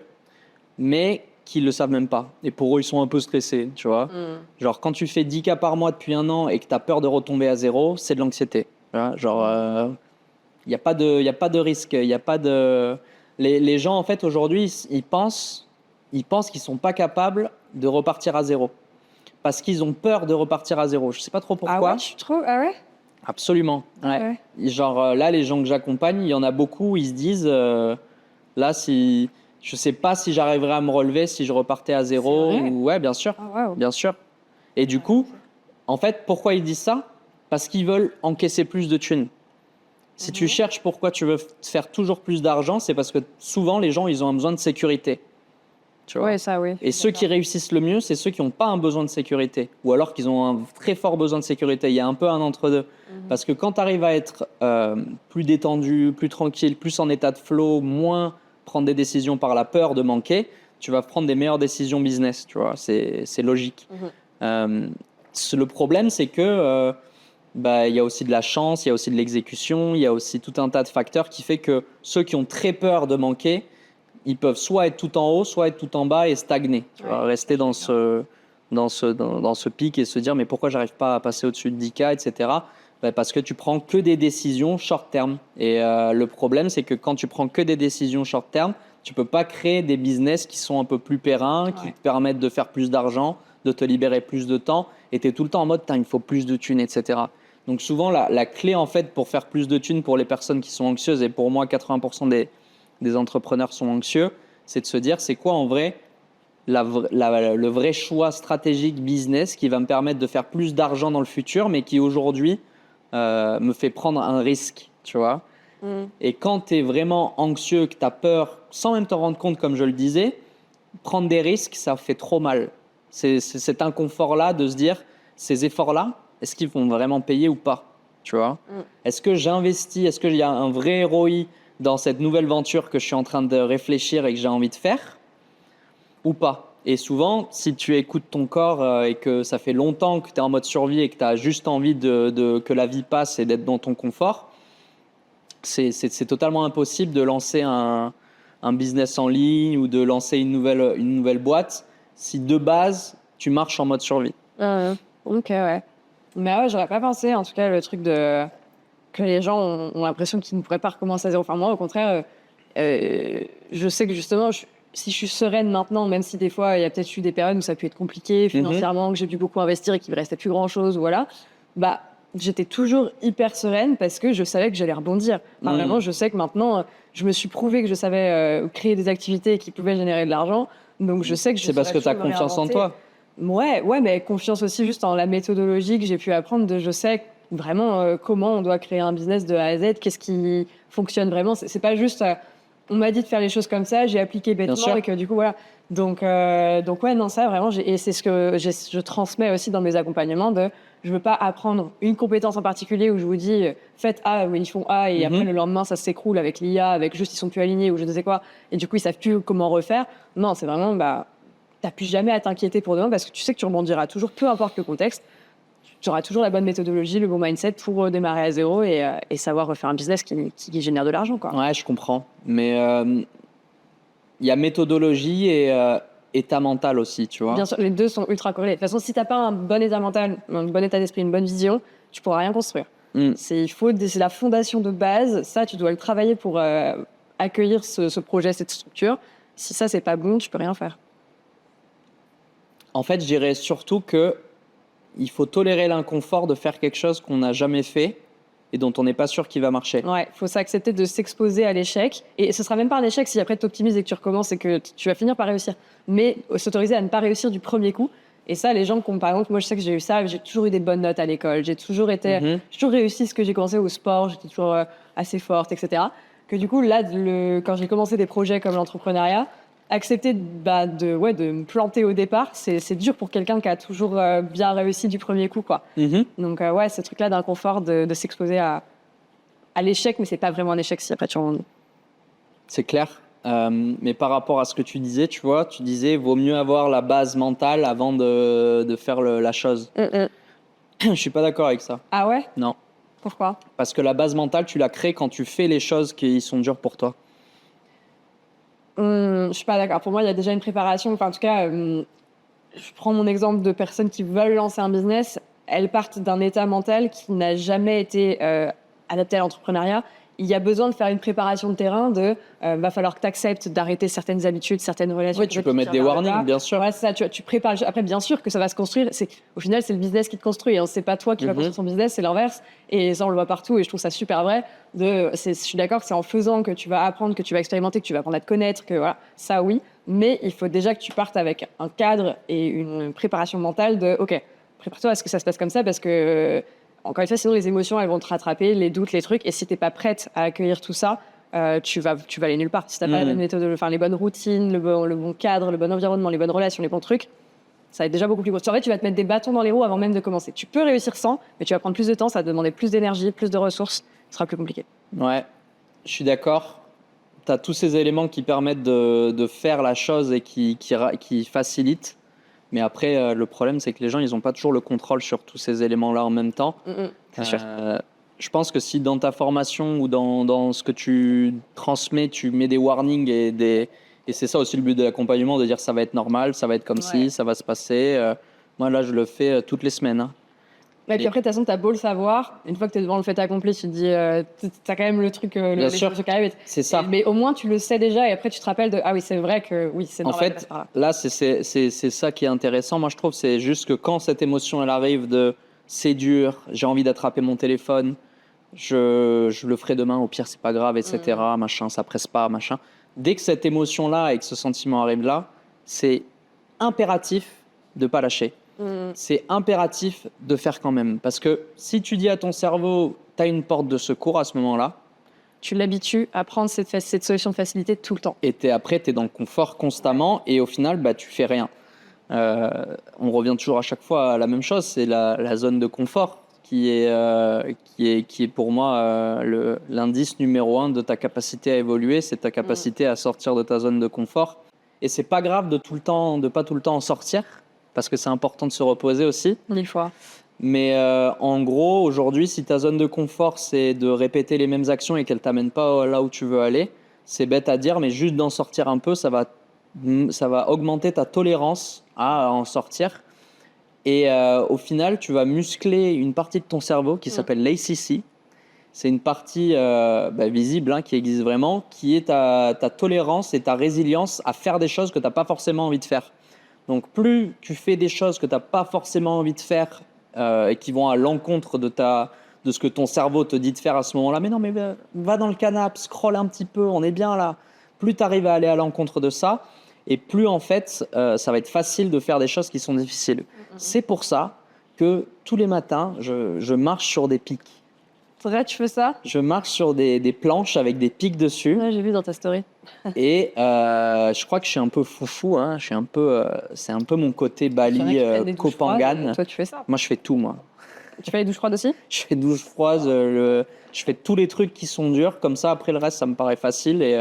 mais qui le savent même pas. Et pour eux, ils sont un peu stressés, tu vois. Genre, quand tu fais 10K par mois depuis 1 an et que tu as peur de retomber à zéro, c'est de l'anxiété. Genre, il n'y a pas de risque, il n'y a pas de... Les gens, en fait, aujourd'hui, ils pensent qu'ils sont pas capables de repartir à zéro. Parce qu'ils ont peur de repartir à zéro. Je sais pas trop pourquoi. Ah ouais, tu trouves? Ah ouais? Absolument. Ouais. Genre, là, les gens que j'accompagne, il y en a beaucoup, ils se disent, là, si... Je sais pas si j'arriverais à me relever si je repartais à zéro. Ouais, bien sûr. Oh, wow. Bien sûr. Et du coup, en fait, pourquoi ils disent ça? Parce qu'ils veulent encaisser plus de thunes. Si tu cherches pourquoi tu veux faire toujours plus d'argent, c'est parce que souvent, les gens, ils ont un besoin de sécurité. Tu vois. Ouais, ça, oui. Et ceux qui réussissent le mieux, c'est ceux qui n'ont pas un besoin de sécurité, ou alors qu'ils ont un très fort besoin de sécurité. Il y a un peu un entre-deux. Parce que quand tu arrives à être plus détendu, plus tranquille, plus en état de flow, moins prendre des décisions par la peur de manquer, tu vas prendre des meilleures décisions business. Tu vois, c'est logique. Le problème, c'est que il y a aussi de la chance, il y a aussi de l'exécution, il y a aussi tout un tas de facteurs qui fait que ceux qui ont très peur de manquer, ils peuvent soit être tout en haut, soit être tout en bas et stagner. Tu vois, rester dans ce pic et se dire mais pourquoi j'arrive pas à passer au-dessus de 10K, etc. Parce que tu prends que des décisions short term. Et le problème, c'est que quand tu prends que des décisions short term, tu peux pas créer des business qui sont un peu plus pérennes, qui te permettent de faire plus d'argent, de te libérer plus de temps. Et tu es tout le temps en mode il me faut plus de thunes, etc. Donc souvent, la clé en fait pour faire plus de thunes pour les personnes qui sont anxieuses, et pour moi 80% des entrepreneurs sont anxieux, c'est de se dire c'est quoi en vrai le vrai choix stratégique business qui va me permettre de faire plus d'argent dans le futur, mais qui aujourd'hui me fait prendre un risque, tu vois. Et quand tu es vraiment anxieux, que tu as peur, sans même te rendre compte, comme je le disais, prendre des risques, ça fait trop mal. C'est cet inconfort-là de se dire, ces efforts-là, est-ce qu'ils vont vraiment payer ou pas, tu vois. Est-ce que j'investis, est-ce qu'il y a un vrai ROI dans cette nouvelle venture que je suis en train de réfléchir et que j'ai envie de faire ou pas. Et souvent, si tu écoutes ton corps et que ça fait longtemps que tu es en mode survie et que tu as juste envie que la vie passe et d'être dans ton confort, c'est totalement impossible de lancer un business en ligne ou de lancer une nouvelle boîte si de base, tu marches en mode survie. Ok, ouais. Mais ouais, j'aurais pas pensé, en tout cas, le truc que les gens ont l'impression qu'ils ne pourraient pas recommencer à zéro. Enfin, moi, au contraire, je sais que justement, si je suis sereine maintenant, même si des fois, il y a peut-être eu des périodes où ça a pu être compliqué financièrement, que j'ai dû beaucoup investir et qu'il me restait plus grand-chose, voilà, j'étais toujours hyper sereine parce que je savais que j'allais rebondir. Enfin, vraiment, je sais que maintenant, je me suis prouvé que je savais créer des activités qui pouvaient générer de l'argent. Donc, je sais que c'est parce que tu as confiance en toi. Ouais, mais confiance aussi juste en la méthodologie que j'ai pu apprendre. Je sais vraiment comment on doit créer un business de A à Z, qu'est-ce qui fonctionne vraiment. C'est pas juste, on m'a dit de faire les choses comme ça, j'ai appliqué bêtement et que du coup, voilà. Donc ouais, non, ça vraiment, et c'est ce que je transmets aussi dans mes accompagnements je veux pas apprendre une compétence en particulier où je vous dis, faites A, où ils font A, et après le lendemain, ça s'écroule avec l'IA, avec juste ils sont plus alignés ou je ne sais quoi, et du coup, ils savent plus comment refaire. Non, c'est vraiment, t'as plus jamais à t'inquiéter pour demain parce que tu sais que tu rebondiras toujours, peu importe le contexte. Tu auras toujours la bonne méthodologie, le bon mindset pour démarrer à zéro et savoir refaire un business qui génère de l'argent, quoi. Ouais, je comprends. Mais il y a méthodologie et état mental aussi, tu vois. Bien sûr, les deux sont ultra corrélés. De toute façon, si t'as pas un bon état mental, un bon état d'esprit, une bonne vision, tu pourras rien construire. C'est la fondation de base. Ça, tu dois le travailler pour accueillir ce projet, cette structure. Si ça, c'est pas bon, tu peux rien faire. En fait, je dirais surtout qu'il faut tolérer l'inconfort de faire quelque chose qu'on n'a jamais fait et dont on n'est pas sûr qu'il va marcher. Ouais, il faut s'accepter de s'exposer à l'échec. Et ce sera même pas un échec si après tu optimises et que tu recommences et que tu vas finir par réussir. Mais s'autoriser à ne pas réussir du premier coup. Et ça, les gens, par exemple, moi je sais que j'ai eu ça, j'ai toujours eu des bonnes notes à l'école. J'ai toujours réussi ce que j'ai commencé au sport, j'étais toujours assez forte, etc. Que du coup, là, quand j'ai commencé des projets comme l'entrepreneuriat, accepter de me planter au départ, c'est dur pour quelqu'un qui a toujours bien réussi du premier coup, quoi. Donc ouais, ce truc-là d'inconfort de s'exposer à l'échec, mais c'est pas vraiment un échec si après tu rebondis. C'est clair. Mais par rapport à ce que tu disais, tu vois, tu disais vaut mieux avoir la base mentale avant de faire la chose. Je suis pas d'accord avec ça. Ah ouais? Non. Pourquoi? Parce que la base mentale, tu la crées quand tu fais les choses qui sont dures pour toi. Je suis pas d'accord. Pour moi, il y a déjà une préparation. Enfin, en tout cas, je prends mon exemple de personnes qui veulent lancer un business. Elles partent d'un état mental qui n'a jamais été adapté à l'entrepreneuriat. Il y a besoin de faire une préparation de terrain va falloir que tu acceptes d'arrêter certaines habitudes, certaines relations. Oui, tu peux mettre des warnings, bien sûr. Ouais, c'est ça, tu prépares. Après, bien sûr que ça va se construire. Au final, c'est le business qui te construit. Hein. C'est pas toi qui vas construire ton business, c'est l'inverse. Et ça, on le voit partout et je trouve ça super vrai. Je suis d'accord que c'est en faisant que tu vas apprendre, que tu vas expérimenter, que tu vas apprendre à te connaître, que voilà, ça oui. Mais il faut déjà que tu partes avec un cadre et une préparation mentale OK, prépare-toi à ce que ça se passe comme ça parce que... Encore une fois, sinon les émotions, elles vont te rattraper, les doutes, les trucs. Et si t'es pas prête à accueillir tout ça, tu vas aller nulle part. Si tu n'as pas la bonne méthode, les bonnes routines, le bon cadre, le bon environnement, les bonnes relations, les bons trucs, ça va être déjà beaucoup plus gros. En fait, tu vas te mettre des bâtons dans les roues avant même de commencer. Tu peux réussir sans, mais tu vas prendre plus de temps, ça va te demander plus d'énergie, plus de ressources, ce sera plus compliqué. Ouais, je suis d'accord. Tu as tous ces éléments qui permettent de faire la chose et qui facilitent. Mais après, le problème, c'est que les gens, ils n'ont pas toujours le contrôle sur tous ces éléments-là en même temps. C'est sûr. Je pense que si dans ta formation ou dans ce que tu transmets, tu mets des warnings et c'est ça aussi le but de l'accompagnement, de dire ça va être normal, ça va être comme ci, ça va se passer. Moi, là, je le fais toutes les semaines. Hein. Et puis après, de toute façon, tu as beau le savoir, une fois que tu es devant le fait accompli, tu te dis, tu as quand même le truc, Bien sûr, trucs qui arrivent. c'est ça. Mais au moins, tu le sais déjà et après, tu te rappelles de, ah oui, c'est vrai que oui, c'est normal. En fait, là, c'est ça qui est intéressant. Moi, je trouve, c'est juste que quand cette émotion, elle arrive de c'est dur, j'ai envie d'attraper mon téléphone, je le ferai demain, au pire, c'est pas grave, etc. Machin, ça presse pas, machin. Dès que cette émotion-là et que ce sentiment arrive là, c'est impératif de pas lâcher. C'est impératif de faire quand même. Parce que si tu dis à ton cerveau, tu as une porte de secours à ce moment-là, tu l'habitues à prendre cette solution de facilité tout le temps. Et après, tu es dans le confort constamment et au final, tu fais rien. On revient toujours à chaque fois à la même chose, c'est la zone de confort qui est pour moi l'indice numéro 1 de ta capacité à évoluer, c'est ta capacité à sortir de ta zone de confort. Et c'est pas grave de pas tout le temps en sortir, parce que c'est important de se reposer aussi. 1000 fois. Mais en gros, aujourd'hui, si ta zone de confort, c'est de répéter les mêmes actions et qu'elles ne t'amènent pas là où tu veux aller, c'est bête à dire, mais juste d'en sortir un peu, ça va augmenter ta tolérance à en sortir. Et au final, tu vas muscler une partie de ton cerveau qui s'appelle l'ACC. C'est une partie visible qui existe vraiment, qui est ta tolérance et ta résilience à faire des choses que tu n'as pas forcément envie de faire. Donc, plus tu fais des choses que tu n'as pas forcément envie de faire et qui vont à l'encontre de ce que ton cerveau te dit de faire à ce moment-là, mais non, mais va dans le canapé, scrolle un petit peu, on est bien là. Plus tu arrives à aller à l'encontre de ça, et plus en fait, ça va être facile de faire des choses qui sont difficiles. C'est pour ça que tous les matins, je marche sur des pics. C'est vrai, tu fais ça? Je marche sur des planches avec des pics dessus. Ouais, j'ai vu dans ta story. Et je crois que je suis un peu foufou. Hein. C'est un peu mon côté Bali, Kopangan. Toi, tu fais ça? Moi, je fais tout, moi. Tu fais les douches froides aussi? Je fais douche froide. Je fais tous les trucs qui sont durs. Comme ça, après le reste, ça me paraît facile. Et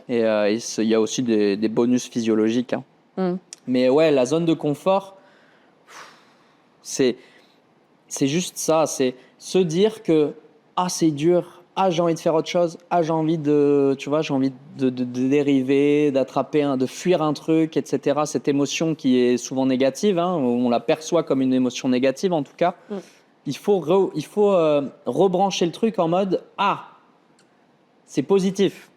il y a aussi des bonus physiologiques. Hein. Mais ouais, la zone de confort, c'est juste ça. C'est se dire que c'est dur, j'ai envie de faire autre chose, j'ai envie de dériver, d'attraper, de fuir un truc, etc. Cette émotion qui est souvent négative, on la perçoit comme une émotion négative en tout cas. Il faut rebrancher le truc en mode c'est positif.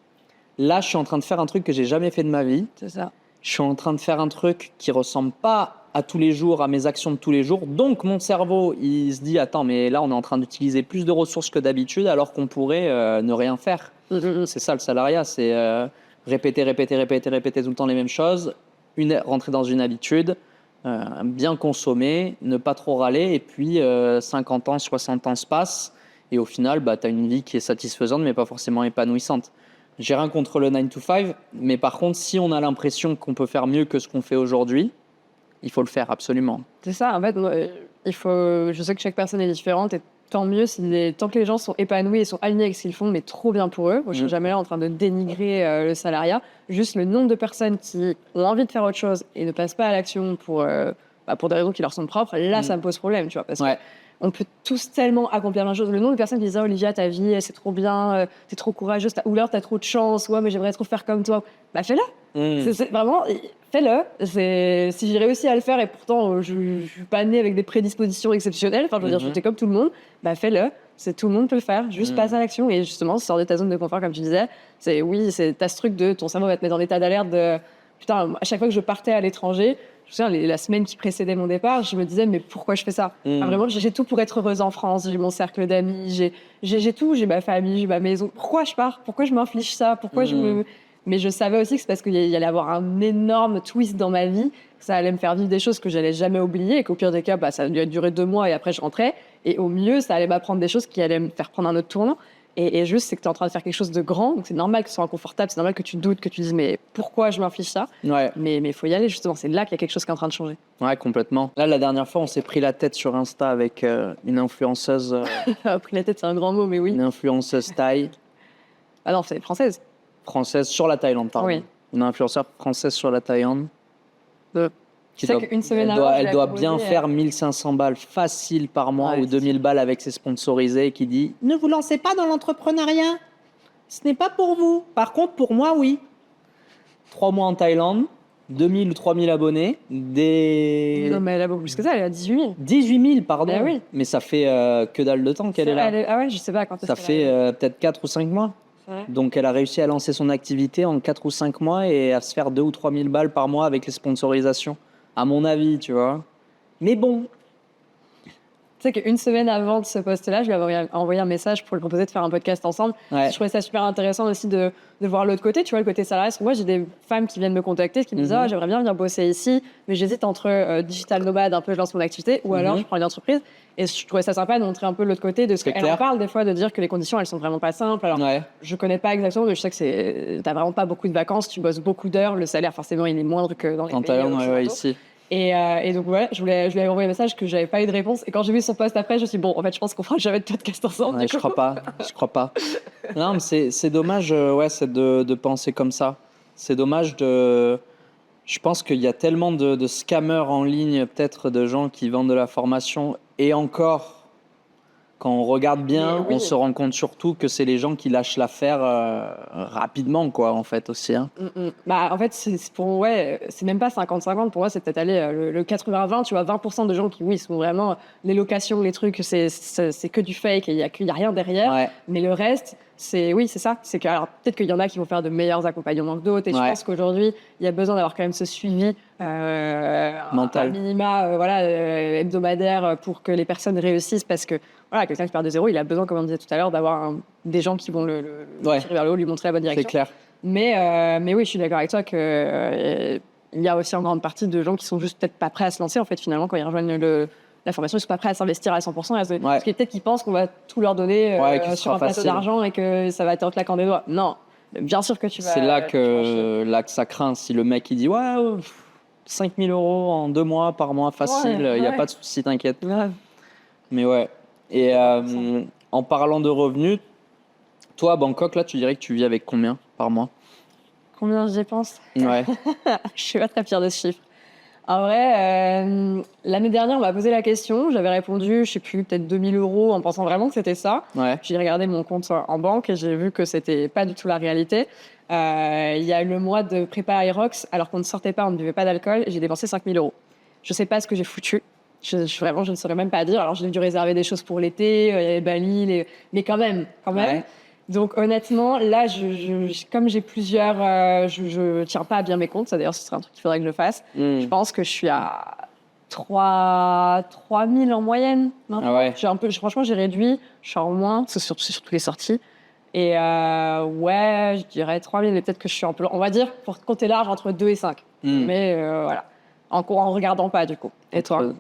Là, je suis en train de faire un truc que j'ai jamais fait de ma vie. C'est ça. Je suis en train de faire un truc qui ressemble pas à tous les jours, à mes actions de tous les jours. Donc, mon cerveau, il se dit, attends, mais là, on est en train d'utiliser plus de ressources que d'habitude alors qu'on pourrait ne rien faire. C'est ça, le salariat. C'est répéter tout le temps les mêmes choses, rentrer dans une habitude, bien consommer, ne pas trop râler. Et puis, 50 ans, 60 ans se passent. Et au final, tu as une vie qui est satisfaisante, mais pas forcément épanouissante. J'ai rien contre le 9 to 5, mais par contre, si on a l'impression qu'on peut faire mieux que ce qu'on fait aujourd'hui, il faut le faire absolument. C'est ça, en fait, je sais que chaque personne est différente et tant mieux tant que les gens sont épanouis et sont alignés avec ce qu'ils font, mais trop bien pour eux. Moi, je ne suis jamais là en train de dénigrer le salariat. Juste le nombre de personnes qui ont envie de faire autre chose et ne passent pas à l'action pour des raisons qui leur sont propres, là, ça me pose problème, tu vois, parce qu'on peut tous tellement accomplir plein de choses. Le nombre de personnes qui disent Olivia, ta vie, c'est trop bien, t'es trop courageuse, ou alors t'as trop de chance, mais j'aimerais trop faire comme toi. Fais-le. C'est vraiment, fais-le. Si j'ai réussi à le faire et pourtant je ne suis pas née avec des prédispositions exceptionnelles, je veux dire, j'étais comme tout le monde, fais-le. Tout le monde peut le faire, juste passe à l'action et justement, sors de ta zone de confort, comme tu disais. T'as ce truc de ton cerveau va te mettre en état d'alerte de putain, à chaque fois que je partais à l'étranger, je me souviens, la semaine qui précédait mon départ, je me disais, mais pourquoi je fais ça? Vraiment, j'ai tout pour être heureuse en France, j'ai mon cercle d'amis, j'ai tout, j'ai ma famille, j'ai ma maison. Pourquoi je pars? Pourquoi je m'inflige ça? Mais je savais aussi que c'est parce qu'il y allait avoir un énorme twist dans ma vie, que ça allait me faire vivre des choses que j'allais jamais oublier et qu'au pire des cas, ça allait durer 2 mois et après je rentrais. Et au mieux, ça allait m'apprendre des choses qui allaient me faire prendre un autre tournant. Et juste, c'est que tu es en train de faire quelque chose de grand, donc c'est normal que ce soit inconfortable, c'est normal que tu doutes, que tu dises, mais pourquoi je m'inflige ça? Ouais. Mais il faut y aller, justement, c'est là qu'il y a quelque chose qui est en train de changer. Ouais, complètement. Là, la dernière fois, on s'est pris la tête sur Insta avec une influenceuse. Pris la tête, c'est un grand mot, mais oui. Une influenceuse thaï. Ah non, c'est française. Française sur la Thaïlande, pardon. Oui. Une influenceur française sur la Thaïlande. Tu sais qu'une semaine avant, elle doit bien faire 1500 balles facile par mois ou 2000 balles avec ses sponsorisés qui dit « Ne vous lancez pas dans l'entrepreneuriat, ce n'est pas pour vous. Par contre, pour moi, oui. » 3 mois en Thaïlande, 2000 ou 3000 abonnés, Non, mais elle a beaucoup plus que ça, elle a 18 000. 18 000, pardon. Ben oui. Mais ça fait que dalle de temps qu'elle est là. Ah ouais, je sais pas quand est-ce Ça fait peut-être 4 ou 5 mois. Ouais. Donc, elle a réussi à lancer son activité en 4 ou 5 mois et à se faire 2 ou 3 000 balles par mois avec les sponsorisations. À mon avis, tu vois. Mais bon. Tu sais qu'une semaine avant de ce post-là, je lui avais envoyé un message pour lui proposer de faire un podcast ensemble. Ouais. Je trouvais ça super intéressant aussi de voir l'autre côté, tu vois, le côté salarié. Parce que moi, j'ai des femmes qui viennent me contacter, qui me disent « j'aimerais bien venir bosser ici, mais j'hésite entre digital nomade, un peu je lance mon activité, ou alors je prends une entreprise. » Et je trouvais ça sympa de montrer un peu l'autre côté de ce qu'elle en parle des fois, de dire que les conditions, elles sont vraiment pas simples. Alors, je connais pas exactement, mais je sais que t'as vraiment pas beaucoup de vacances, tu bosses beaucoup d'heures, le salaire, forcément, il est moindre que dans les pays Thaïlande, ici. Et donc voilà, je lui ai envoyé un message que j'avais pas eu de réponse. Et quand j'ai vu son post après, je me suis dit, bon, en fait, je pense qu'on fera jamais de podcast ensemble. Ouais, je crois pas. Non, mais c'est dommage, c'est de penser comme ça. C'est dommage de... Je pense qu'il y a tellement de scammers en ligne, peut-être de gens qui vendent de la formation. Et encore, quand on regarde bien, on se rend compte surtout que c'est les gens qui lâchent l'affaire rapidement, quoi, en fait, aussi. Hein. Bah, en fait, c'est même pas 50-50. Pour moi, c'est peut-être aller le 80-20. Tu vois, 20% de gens qui, oui, sont vraiment les locations, les trucs, c'est que du fake et il y a rien derrière. Ouais. Mais le reste, c'est ça. C'est que, alors, peut-être qu'il y en a qui vont faire de meilleurs accompagnements que d'autres. Et je pense qu'aujourd'hui, il y a besoin d'avoir quand même ce suivi mental, un minima, hebdomadaire pour que les personnes réussissent, parce que voilà, quelqu'un qui part de zéro, il a besoin, comme on disait tout à l'heure, d'avoir des gens qui vont le tirer vers le haut, lui montrer la bonne direction. C'est clair. Mais oui, je suis d'accord avec toi que il y a aussi en grande partie de gens qui sont juste peut-être pas prêts à se lancer. En fait, finalement, quand ils rejoignent la formation, ils sont pas prêts à s'investir à 100%. Parce que peut-être qu'ils pensent qu'on va tout leur donner sur un plateau d'argent et que ça va être en claquant des doigts. Non, bien sûr que tu vas. C'est là que ça craint. Si le mec il dit 5 000 euros en 2 mois par mois facile, il n'y a pas de souci, t'inquiète. Ouais. Mais ouais. Et en parlant de revenus, toi à Bangkok, là, tu dirais que tu vis avec combien par mois? Combien je dépense? Ouais. Je suis pas très fière de ce chiffre. En vrai, l'année dernière, on m'a posé la question. J'avais répondu, je sais plus, peut-être 2 000 euros en pensant vraiment que c'était ça. Ouais. J'ai regardé mon compte en banque et j'ai vu que c'était pas du tout la réalité. Il y a eu le mois de prépa Aerox, alors qu'on ne sortait pas, on ne buvait pas d'alcool. J'ai dépensé 5 000 euros. Je sais pas ce que j'ai foutu. Vraiment, je ne saurais même pas dire. Alors, j'ai dû réserver des choses pour l'été, il y avait Bali, mais quand même. Ouais. Donc, honnêtement, là, comme j'ai plusieurs... je tiens pas à bien mes comptes. Ça, d'ailleurs, ce serait un truc qu'il faudrait que je fasse. Je pense que je suis à 3 000 en moyenne. Franchement, j'ai réduit. Je suis en moins. C'est surtout les sorties. Et je dirais 3 000. Mais peut-être que je suis un peu... On va dire, pour compter large, entre 2 et 5. Mais voilà. En regardant pas, du coup. Et toi?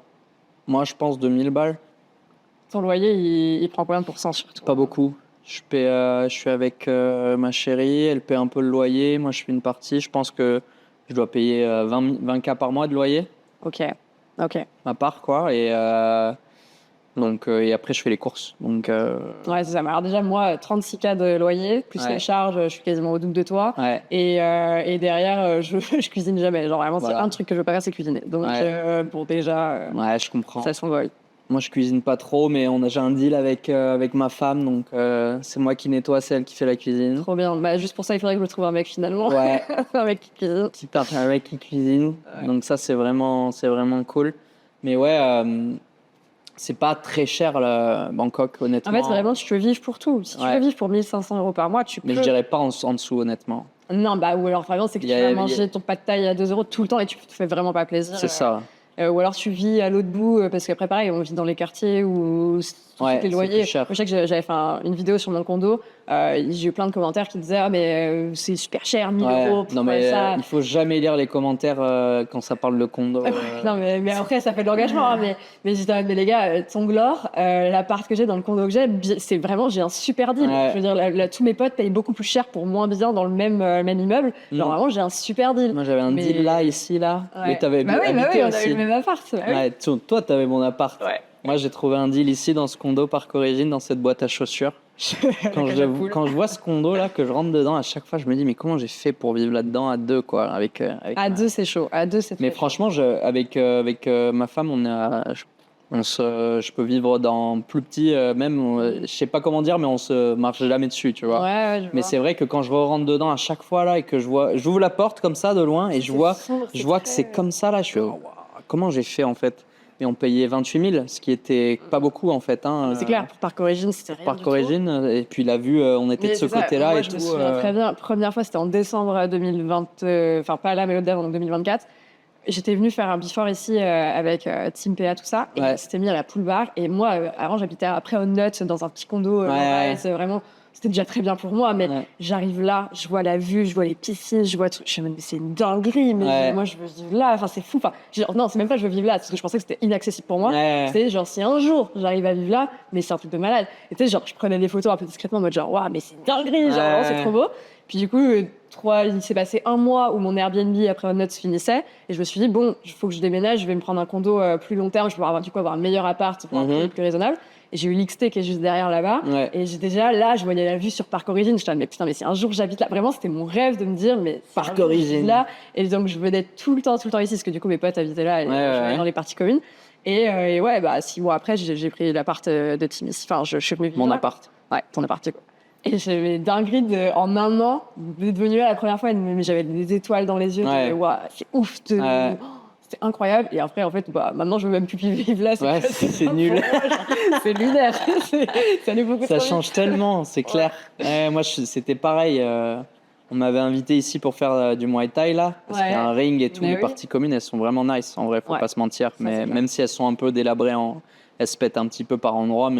Moi, je pense 2 000 balles. Ton loyer, il prend combien de pourcents surtout? Pas beaucoup. Je suis avec ma chérie, elle paie un peu le loyer, moi je fais une partie. Je pense que je dois payer 20K par mois de loyer. Ok. Ma part, quoi. Et après, je fais les courses. Donc, ouais, c'est ça. Alors déjà, moi, 36K de loyer, plus les charges, je suis quasiment au double de toi. Ouais. Et derrière, je cuisine jamais. Genre vraiment, c'est un truc que je veux pas faire, c'est cuisiner. Donc, pour déjà... je comprends. Ça s'envole. Moi, je cuisine pas trop, mais j'ai un deal avec ma femme, donc c'est moi qui nettoie, c'est elle qui fait la cuisine. Trop bien. Bah, juste pour ça, il faudrait que je trouve un mec finalement. Ouais. Un mec qui cuisine. Un mec qui cuisine. Ouais. Donc ça, c'est vraiment cool. Mais c'est pas très cher, Bangkok, honnêtement. En fait, vraiment, tu peux vivre pour tout. Si tu veux vivre pour 1 500 euros par mois, tu peux... Mais je dirais pas en dessous, honnêtement. Non, ou alors vraiment, c'est que tu vas manger ton pad thai à 2 euros tout le temps et tu te fais vraiment pas plaisir. C'est ça. Ou alors tu vis à l'autre bout, parce qu'après pareil, on vit dans les quartiers où les loyers. Moi, je sais que j'avais fait une vidéo sur mon condo. J'ai eu plein de commentaires qui disaient mais c'est super cher, 1000 euros pour non, mais ça. il faut jamais lire les commentaires quand ça parle de condo. Non, mais après, ça fait de l'engagement. Hein, mais je dis, mais les gars, Tonglor, l'appart que j'ai dans le condo que j'ai, c'est vraiment, j'ai un super deal. Je veux dire, tous mes potes payent beaucoup plus cher pour moins bien dans le même immeuble. Genre, vraiment, j'ai un super deal. Moi, j'avais un deal là, ici, là. Ouais. Mais t'avais oui, on aussi. avait le même appart. Toi, t'avais mon appart. Ouais. Moi, j'ai trouvé un deal ici dans ce condo Parc Origine, dans cette boîte à chaussures. Quand je vois ce condo là, que je rentre dedans, à chaque fois, je me dis, mais comment j'ai fait pour vivre là-dedans à deux, quoi, avec à deux, c'est chaud. À deux, c'est Mais très franchement, avec ma femme, je peux vivre dans plus petit, même, je sais pas comment dire, mais on se marche jamais dessus, tu vois. Ouais, mais c'est vrai que quand je rentre dedans à chaque fois là et que j'ouvre la porte comme ça de loin et je vois que c'est comme ça là, je suis, oh, wow, comment j'ai fait en fait? Et on payait 28 000, ce qui était pas beaucoup en fait. Hein, c'est clair, pour Parc Origine, c'était rien Parc du tout. Origine, et puis la vue, on était de ce côté-là moi, et je tout. me souviens très bien. Première fois, c'était en décembre 2020, enfin pas là, mais l'autre d'avant, donc 2024. J'étais venue faire un before ici avec Team PA, tout ça, et on s'était mis à la pool bar. Et moi, avant, j'habitais après au Nut, dans un petit condo. C'est vraiment, c'était déjà très bien pour moi, mais j'arrive là, je vois la vue, je vois les piscines, je vois tout. Je me dis, mais c'est une dinguerie, mais moi, je veux vivre là. Enfin, c'est fou. Enfin, non, c'est même pas je veux vivre là, parce que je pensais que c'était inaccessible pour moi. C'est genre, si un jour j'arrive à vivre là, mais c'est un truc de malade. Et tu sais, genre, je prenais des photos un peu discrètement en mode genre, waouh, mais c'est une dinguerie, genre, vraiment, c'est trop beau. Puis du coup, il s'est passé un mois où mon Airbnb après Hot se finissait, et je me suis dit bon, il faut que je déménage, je vais me prendre un condo plus long terme, je vais avoir un meilleur appart pour un prix plus raisonnable. Et j'ai eu l'XT qui est juste derrière là-bas, et j'ai déjà là, je voyais la vue sur Parc Origine. Je me mais putain, mais si un jour j'habite là, vraiment c'était mon rêve de me dire mais Parc Origine là, et donc je venais tout le temps ici, parce que du coup mes potes habitaient là, et je venais dans les parties communes. Et ouais, 6 mois après, j'ai pris l'appart de Tim ici. Enfin, je suis venue vivre. Mon appart. Ouais, ton appart, quoi. Et j'avais dinguerie en un an d'être venue là la première fois, mais j'avais des étoiles dans les yeux. Wow, c'est ouf. C'était incroyable. Et après, en fait, maintenant, je veux même plus vivre là. C'est nul. C'est lunaire. Ça nous beaucoup ça change tellement, c'est clair. Moi, c'était pareil. On m'avait invité ici pour faire du Muay Thai là, parce qu'il y a un ring et tout. Les parties communes, elles sont vraiment nice. En vrai, faut pas se mentir. Mais même si elles sont un peu délabrées, elles se pètent un petit peu par endroits,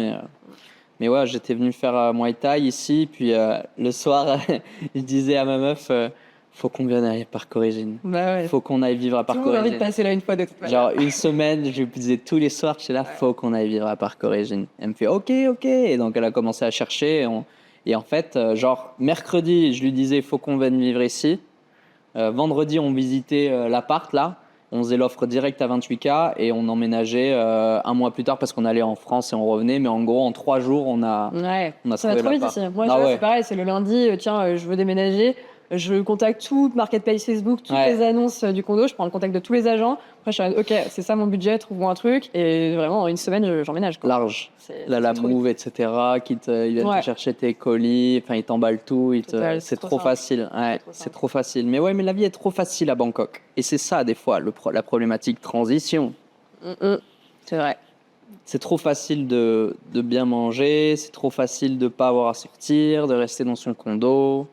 mais ouais, j'étais venu faire Muay Thai ici, puis le soir, je disais à ma meuf, faut qu'on vienne à Parc Origine. Faut qu'on aille vivre à Parc Origine. J'ai envie de passer là une fois de toute manière. Genre une semaine, je lui disais tous les soirs, j'étais là, faut qu'on aille vivre à Parc Origine. Elle me fait ok. Et donc elle a commencé à chercher. Et en fait, genre mercredi, je lui disais, faut qu'on vienne vivre ici. Vendredi, on visitait l'appart là. On faisait l'offre directe à 28K et on emménageait un mois plus tard parce qu'on allait en France et on revenait. Mais en gros, en 3 jours, on a ça va trop vite ici. Moi, c'est pareil, c'est le lundi, tiens, je veux déménager. Je contacte toute Marketplace Facebook, toutes les annonces du condo. Je prends le contact de tous les agents. Après, je suis ok, c'est ça mon budget, trouvons un truc. Et vraiment, en une semaine, j'emménage. Large. La move, etc. Ils viennent te chercher tes colis. Enfin, ils t'emballent tout. C'est trop facile. C'est trop facile. Mais mais la vie est trop facile à Bangkok. Et c'est ça, des fois, la problématique transition. C'est vrai. C'est trop facile de bien manger. C'est trop facile de pas avoir à sortir, de rester dans son condo.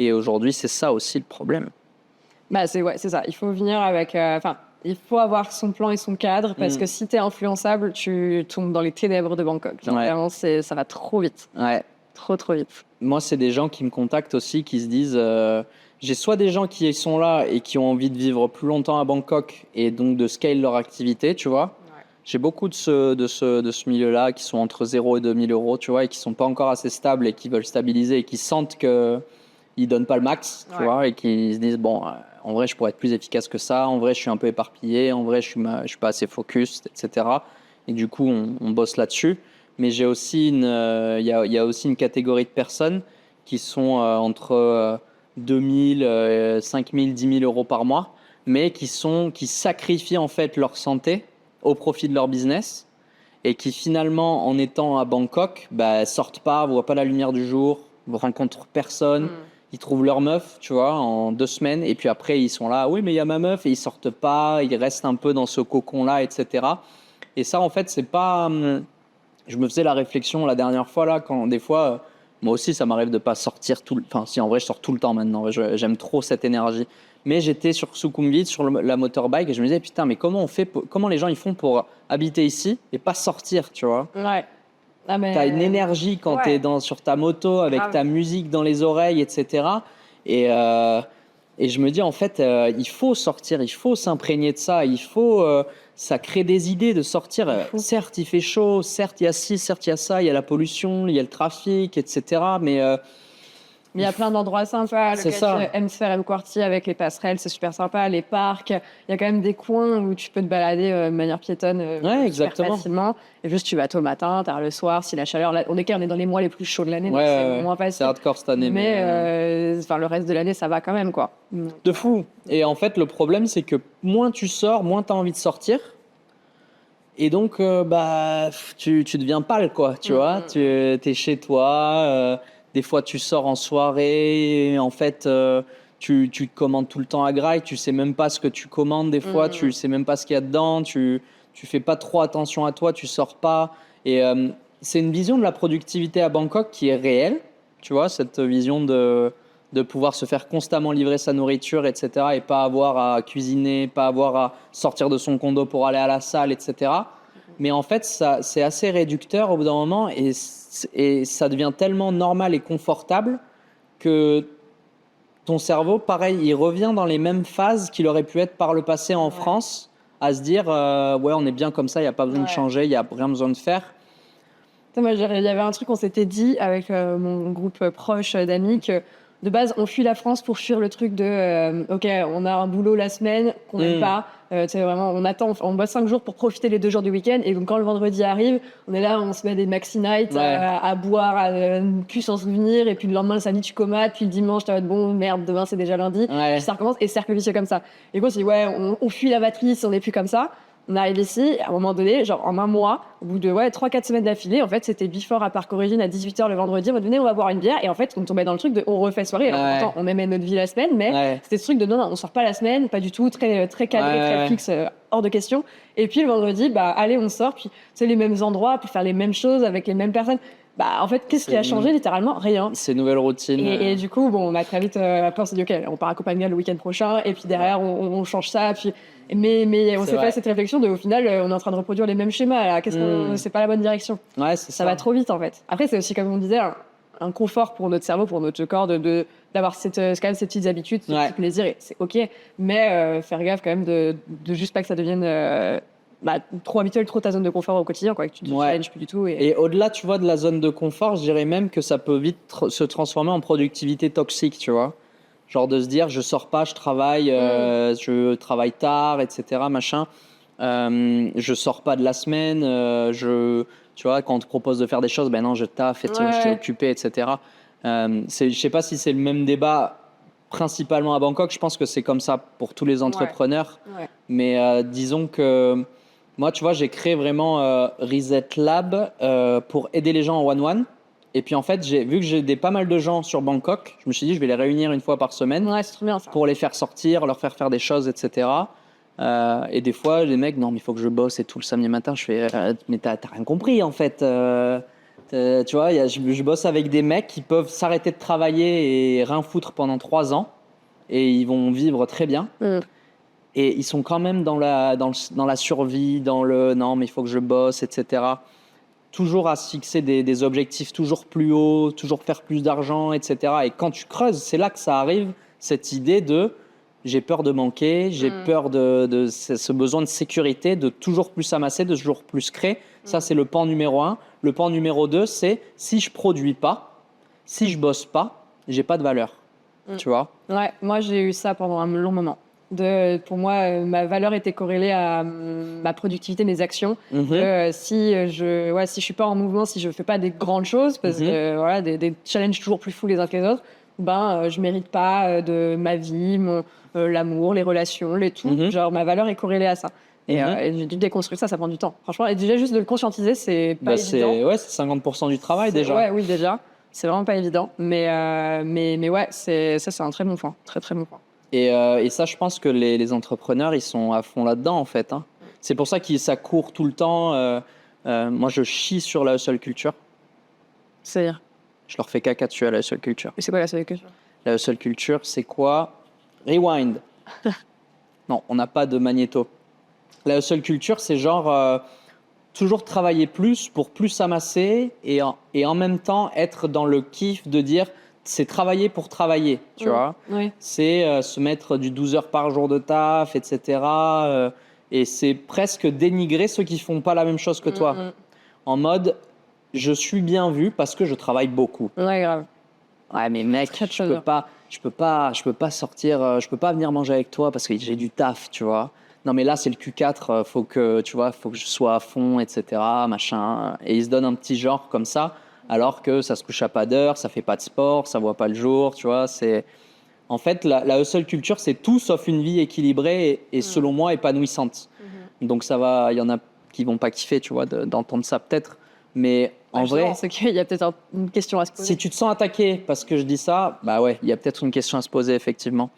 Et aujourd'hui, c'est ça aussi le problème. C'est ça. Il faut venir avec... il faut avoir son plan et son cadre, parce que si tu es influençable, tu tombes dans les ténèbres de Bangkok. Vraiment, ça va trop vite. Trop vite. Moi, c'est des gens qui me contactent aussi, qui se disent... j'ai soit des gens qui sont là et qui ont envie de vivre plus longtemps à Bangkok et donc de scale leur activité, tu vois. J'ai beaucoup de ce milieu-là qui sont entre 0 et 2 000 euros, tu vois, et qui sont pas encore assez stables et qui veulent stabiliser et qui sentent que... ils donnent pas le max, tu vois, et qui se disent bon, en vrai, je pourrais être plus efficace que ça. En vrai, je suis un peu éparpillé. En vrai, je suis pas assez focus, etc. Et du coup, on bosse là-dessus. Mais j'ai aussi il y a aussi une catégorie de personnes qui sont entre 2 000, 5 000, 10 000 euros par mois, mais qui sacrifient en fait leur santé au profit de leur business et qui finalement, en étant à Bangkok, sortent pas, voient pas la lumière du jour, rencontrent personne. Ils trouvent leur meuf, tu vois, en 2 semaines. Et puis après, ils sont là, oui, mais il y a ma meuf. Et ils sortent pas, ils restent un peu dans ce cocon-là, etc. Et ça, en fait, c'est pas... Je me faisais la réflexion la dernière fois, là, quand des fois... moi aussi, ça m'arrive de pas sortir tout le... Enfin, si, en vrai, je sors tout le temps maintenant. J'aime trop cette énergie. Mais j'étais sur Sukhumvit, sur la motorbike, et je me disais, putain, mais comment les gens ils font pour habiter ici et pas sortir, tu vois ? T'as une énergie quand t'es sur ta moto avec ta musique dans les oreilles, etc. Et je me dis, en fait, il faut sortir, il faut s'imprégner de ça, ça crée des idées de sortir. Certes, il fait chaud, certes, il y a ci, certes, il y a ça, il y a la pollution, il y a le trafic, etc. Mais il y a plein d'endroits sympas. Le M-Sphere, M-Quartier avec les passerelles, c'est super sympa. Les parcs, il y a quand même des coins où tu peux te balader de manière piétonne super facilement. Et juste, tu vas tôt le matin, tard le soir. Si la chaleur, là, on est dans les mois les plus chauds de l'année, donc c'est moins facile. C'est hardcore cette année. Mais le reste de l'année, ça va quand même, quoi. De fou. Et en fait, le problème, c'est que moins tu sors, moins tu as envie de sortir. Et donc, tu deviens pâle, quoi. Tu vois, tu es chez toi. Des fois, tu sors en soirée. En fait, tu commandes tout le temps à graille. Tu sais même pas ce que tu commandes. Des fois, tu sais même pas ce qu'il y a dedans. Tu fais pas trop attention à toi. Tu sors pas. Et c'est une vision de la productivité à Bangkok qui est réelle. Tu vois, cette vision de pouvoir se faire constamment livrer sa nourriture, etc. Et pas avoir à cuisiner, pas avoir à sortir de son condo pour aller à la salle, etc. Mais en fait, c'est assez réducteur au bout d'un moment et ça devient tellement normal et confortable que ton cerveau, pareil, il revient dans les mêmes phases qu'il aurait pu être par le passé en France, à se dire on est bien comme ça, il n'y a pas besoin de changer, il n'y a rien besoin de faire. Moi, il y avait un truc qu'on s'était dit avec mon groupe proche d'amis que de base, on fuit la France pour fuir le truc de OK, on a un boulot la semaine qu'on n'aime pas. Vraiment, on bosse 5 jours pour profiter les 2 jours du week-end. Et donc, quand le vendredi arrive, on est là, on se met des maxi nights à boire, à plus s'en souvenir. Et puis le lendemain, le samedi, tu comates. Puis le dimanche, tu vas être bon, merde, demain, c'est déjà lundi. Puis ça recommence et cercle vicieux comme ça. Et bon, on s'est dit, on fuit la matrice, on n'est plus comme ça. On arrive ici, à un moment donné, genre en un mois, au bout de 3-4 semaines d'affilée, en fait, c'était before à Parc Origine à 18h le vendredi. On m'a dit, on va boire une bière. Et en fait, on tombait dans le truc de on refait soirée. Alors, pourtant, on aimait notre vie la semaine, mais c'était ce truc de non, on sort pas la semaine, pas du tout, très, très cadré, très fixe, hors de question. Et puis le vendredi, allez, on sort, puis c'est les mêmes endroits pour faire les mêmes choses avec les mêmes personnes. En fait, qu'est-ce qui a changé? Littéralement, rien. C'est une nouvelle routine. Et du coup, on a très vite, après, on s'est dit, OK, on part à Copenhague le week-end prochain, et puis derrière, on change ça. Puis... Mais on s'est fait cette réflexion de, au final, on est en train de reproduire les mêmes schémas. Là. C'est pas la bonne direction. Ça va trop vite, en fait. Après, c'est aussi, comme on disait, un confort pour notre cerveau, pour notre corps, d'avoir quand même ces petites habitudes, ce petit plaisir, et c'est OK. Mais faire gaffe quand même de juste pas que ça devienne... trop habituel, trop ta zone de confort au quotidien, quoi, que tu te challenges plus du tout. Et au-delà, tu vois, de la zone de confort, je dirais même que ça peut vite se transformer en productivité toxique, tu vois. Genre de se dire, je sors pas, je travaille, je travaille tard, etc., machin. Je sors pas de la semaine, tu vois, quand on te propose de faire des choses, ben non, je taffe, et je suis occupé, etc. Je sais pas si c'est le même débat principalement à Bangkok. Je pense que c'est comme ça pour tous les entrepreneurs. Mais disons que moi, tu vois, j'ai créé vraiment Reset Lab pour aider les gens en one-one. Et puis en fait, vu que j'ai pas mal de gens sur Bangkok, je me suis dit, je vais les réunir une fois par semaine c'est trop bien, ça. pour les faire sortir, leur faire des choses, etc. Et des fois, les mecs, non, mais il faut que je bosse et tout le samedi matin. Je fais, mais t'as rien compris en fait. Tu vois, je bosse avec des mecs qui peuvent s'arrêter de travailler et rien foutre pendant 3 ans. Et ils vont vivre très bien. Et ils sont quand même dans la survie, dans le non, mais il faut que je bosse, etc. Toujours à se fixer des objectifs toujours plus hauts, toujours faire plus d'argent, etc. Et quand tu creuses, c'est là que ça arrive, cette idée de j'ai peur de manquer, j'ai peur de ce besoin de sécurité, de toujours plus amasser, de toujours plus créer. Ça, c'est le pan numéro 1. Le pan numéro 2, c'est si je produis pas, si je bosse pas, j'ai pas de valeur. Tu vois? Ouais, moi, j'ai eu ça pendant un long moment. Pour moi, ma valeur était corrélée à ma productivité, mes actions. Si je suis pas en mouvement, si je fais pas des grandes choses, parce que des challenges toujours plus fous les uns que les autres, je mérite pas de ma vie, l'amour, les relations, les tout. Genre, ma valeur est corrélée à ça. Et j'ai dû déconstruire ça prend du temps. Franchement, et déjà juste de le conscientiser, c'est pas évident. C'est 50% du travail déjà. Oui, déjà. C'est vraiment pas évident. Mais ouais, c'est un très bon point. Très, très bon point. Et ça, je pense que les entrepreneurs, ils sont à fond là-dedans, en fait. Hein. C'est pour ça que ça court tout le temps. Moi, je chie sur la hustle culture. C'est-à-dire? Je leur fais caca dessus à la hustle culture. Et c'est quoi la hustle culture? La hustle culture, c'est quoi? Rewind. Non, on n'a pas de magnéto. La hustle culture, c'est genre... toujours travailler plus pour plus amasser et en même temps être dans le kiff de dire c'est travailler pour travailler, tu vois. Oui. C'est se mettre du 12 heures par jour de taf, etc. Et c'est presque dénigrer ceux qui font pas la même chose que toi. En mode, je suis bien vu parce que je travaille beaucoup. Ouais, grave. Ouais, mais mec, je peux pas sortir, je peux pas venir manger avec toi parce que j'ai du taf, tu vois. Non, mais là, c'est le Q4, faut que je sois à fond, etc., machin. Et il se donne un petit genre comme ça, alors que ça se couche à pas d'heure, ça fait pas de sport, ça voit pas le jour, tu vois. En fait, la hustle culture, c'est tout sauf une vie équilibrée et selon moi, épanouissante. Donc ça va, il y en a qui vont pas kiffer, tu vois, d'entendre ça peut-être. Mais en vrai, c'est qu'il y a peut-être une question à se poser. si tu te sens attaqué parce que je dis ça, bah ouais, il y a peut-être une question à se poser, effectivement.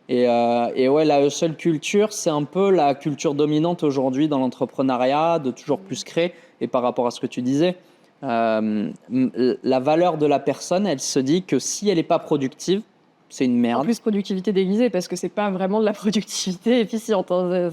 Et ouais, la hustle culture, c'est un peu la culture dominante aujourd'hui dans l'entrepreneuriat, de toujours plus créer. Et par rapport à ce que tu disais, la valeur de la personne, elle se dit que si elle n'est pas productive, c'est une merde. En plus, productivité déguisée, parce que c'est pas vraiment de la productivité efficiente. Hein.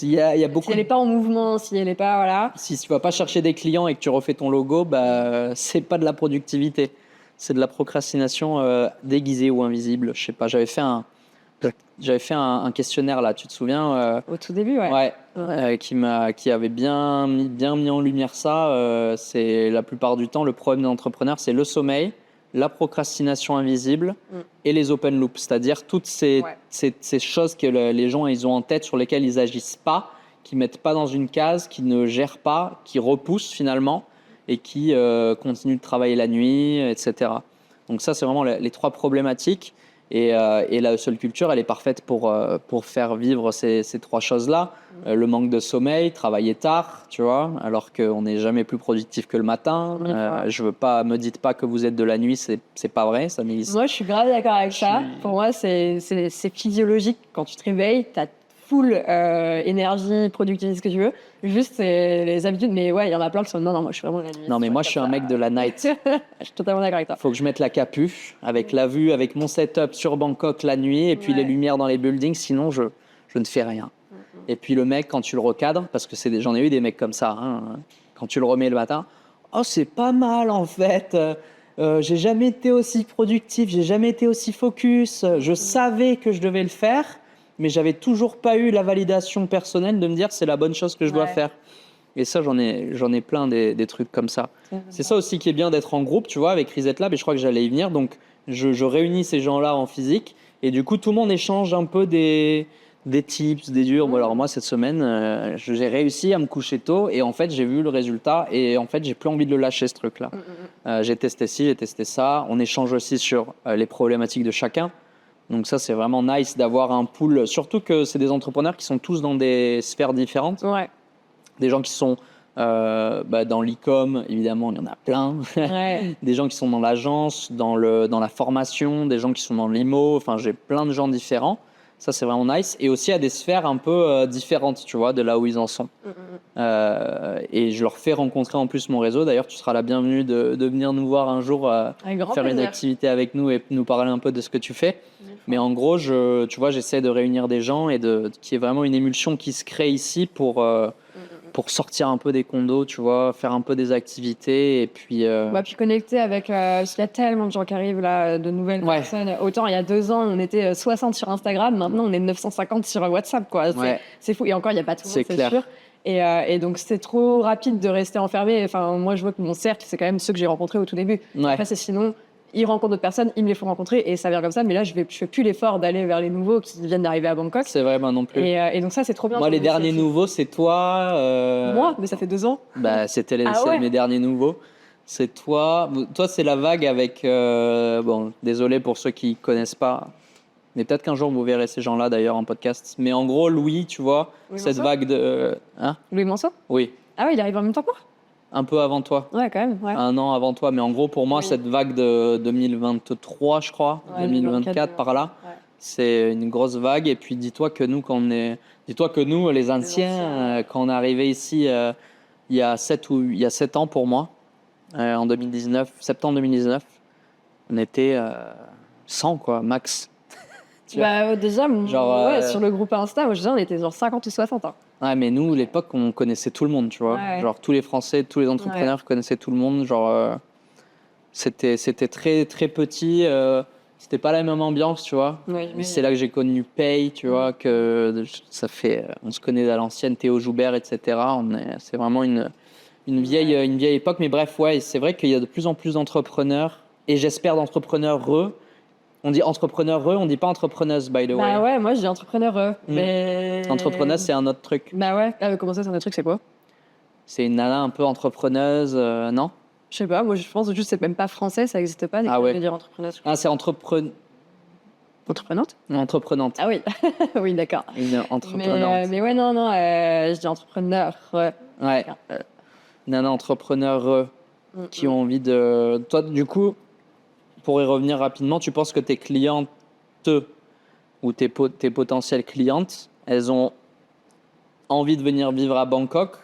Il y a beaucoup si elle n'est pas en mouvement, si elle n'est pas. Voilà. Si tu vas pas chercher des clients et que tu refais ton logo, bah, c'est pas de la productivité. C'est de la procrastination déguisée ou invisible. Je sais pas, j'avais fait un questionnaire là, tu te souviens Au tout début, ouais. Ouais, qui avait bien mis en lumière ça. C'est la plupart du temps, le problème de l'entrepreneur, c'est le sommeil, la procrastination invisible et les open loops, c'est-à-dire toutes ces choses que les gens ils ont en tête sur lesquelles ils agissent pas, qui mettent pas dans une case, qui ne gèrent pas, qui repoussent finalement et qui continuent de travailler la nuit, etc. Donc ça, c'est vraiment les trois problématiques. Et la hustle culture, elle est parfaite pour faire vivre ces trois choses-là. Le manque de sommeil, travailler tard, tu vois, alors qu'on n'est jamais plus productif que le matin. Me dites pas que vous êtes de la nuit, c'est pas vrai, ça m'existe. Moi, je suis grave d'accord avec ça. Pour moi, c'est physiologique. Quand tu te réveilles, t'as full énergie, productivité, ce que tu veux. Juste, c'est les habitudes. Mais ouais, il y en a plein qui sont non, moi, je suis vraiment de la nuit. Non, mais moi, je suis un mec de la night. Je suis totalement d'accord avec toi. Faut que je mette la capuche avec la vue, avec mon setup sur Bangkok la nuit et puis les lumières dans les buildings. Sinon, je ne fais rien. Et puis le mec, quand tu le recadres, parce que j'en ai eu des mecs comme ça, hein, quand tu le remets le matin, oh, c'est pas mal en fait. J'ai jamais été aussi productif, j'ai jamais été aussi focus. Je savais que je devais le faire, mais j'avais toujours pas eu la validation personnelle de me dire c'est la bonne chose que je dois faire. Et ça, j'en ai plein des trucs comme ça. C'est ça aussi qui est bien d'être en groupe, tu vois, avec Reset Lab, et je crois que j'allais y venir. Donc, je réunis ces gens-là en physique, et du coup, tout le monde échange un peu des tips, des durs. Bon, alors moi, cette semaine, j'ai réussi à me coucher tôt, et en fait, j'ai vu le résultat, et en fait, j'ai plus envie de le lâcher, ce truc-là. J'ai testé ci, j'ai testé ça. On échange aussi sur les problématiques de chacun. Donc ça, c'est vraiment nice d'avoir un pool, surtout que c'est des entrepreneurs qui sont tous dans des sphères différentes. Ouais. Des gens qui sont dans l'e-com, évidemment, il y en a plein. Des gens qui sont dans l'agence, dans la formation, des gens qui sont dans l'IMO. Enfin, j'ai plein de gens différents. Ça, c'est vraiment nice. Et aussi à des sphères un peu différentes, tu vois, de là où ils en sont. Et je leur fais rencontrer en plus mon réseau. D'ailleurs, tu seras la bienvenue de venir nous voir un jour, faire une activité avec nous et nous parler un peu de ce que tu fais. Mais en gros, tu vois, j'essaie de réunir des gens et qu'il y ait vraiment une émulsion qui se crée ici pour sortir un peu des condos, tu vois, faire un peu des activités et puis... puis connecter avec... parce qu'il y a tellement de gens qui arrivent là, de nouvelles personnes. Autant il y a 2 ans, on était 60 sur Instagram, maintenant on est 950 sur WhatsApp, quoi. C'est fou. Et encore, il n'y a pas tout le monde, c'est sûr. Et donc, c'est trop rapide de rester enfermé. Enfin, moi, je vois que mon cercle, c'est quand même ceux que j'ai rencontrés au tout début. Après, c'est sinon... Ils rencontrent d'autres personnes, ils me les font rencontrer et ça vient comme ça. Mais là, je fais plus l'effort d'aller vers les nouveaux qui viennent d'arriver à Bangkok. C'est vrai, moi non plus. Et donc ça, c'est trop bien. Moi, les derniers nouveaux, c'est toi. Moi, mais ça fait 2 ans. Bah, c'était mes derniers nouveaux. C'est toi. Toi, c'est la vague avec. Bon, désolé pour ceux qui connaissent pas. Mais peut-être qu'un jour vous verrez ces gens-là d'ailleurs en podcast. Mais en gros, Louis, tu vois, cette vague de. Louis Manceau ? Oui. Ah ouais, il arrive en même temps que moi ? Un peu avant toi. Ouais, quand même. Ouais. 1 an avant toi. Mais en gros, pour moi, cette vague de 2023, je crois, 2024 par là, c'est une grosse vague. Et puis, dis-toi que nous, les anciens, quand on est arrivé ici il y a 7 ans pour moi, en 2019, septembre 2019, on était 100, quoi, max. Déjà, sur le groupe Insta, moi, je disais, on était genre 50 ou 60. Hein. Ouais, mais nous, à l'époque, on connaissait tout le monde, tu vois. Ouais. Genre, tous les Français, tous les entrepreneurs connaissaient tout le monde. Genre, c'était très, très petit. C'était pas la même ambiance, tu vois. Ouais, C'est là que j'ai connu Pay, tu vois, que ça fait... On se connaît à l'ancienne, Théo Joubert, etc. C'est vraiment une vieille époque. Mais bref, ouais, c'est vrai qu'il y a de plus en plus d'entrepreneurs. Et j'espère d'entrepreneurs. On dit entrepreneureux, on dit pas entrepreneuse, by the way. Bah ouais, moi je dis entrepreneureux. Mais... Entrepreneuse, c'est un autre truc. Bah ouais, comment ça, c'est un autre truc, c'est quoi? C'est une nana un peu entrepreneuse, non? Je sais pas, moi je pense juste que c'est même pas français, ça n'existe pas, Ah ouais. de dire entrepreneuse. Ah, c'est Entreprenante? entreprenante. Ah oui, oui, d'accord. Une entreprenante. Mais ouais, non, je dis entrepreneur. Ouais. Nana entrepreneur qui ont envie de... Toi, du coup, pour y revenir rapidement, tu penses que tes clientes ou tes potentielles clientes, elles ont envie de venir vivre à Bangkok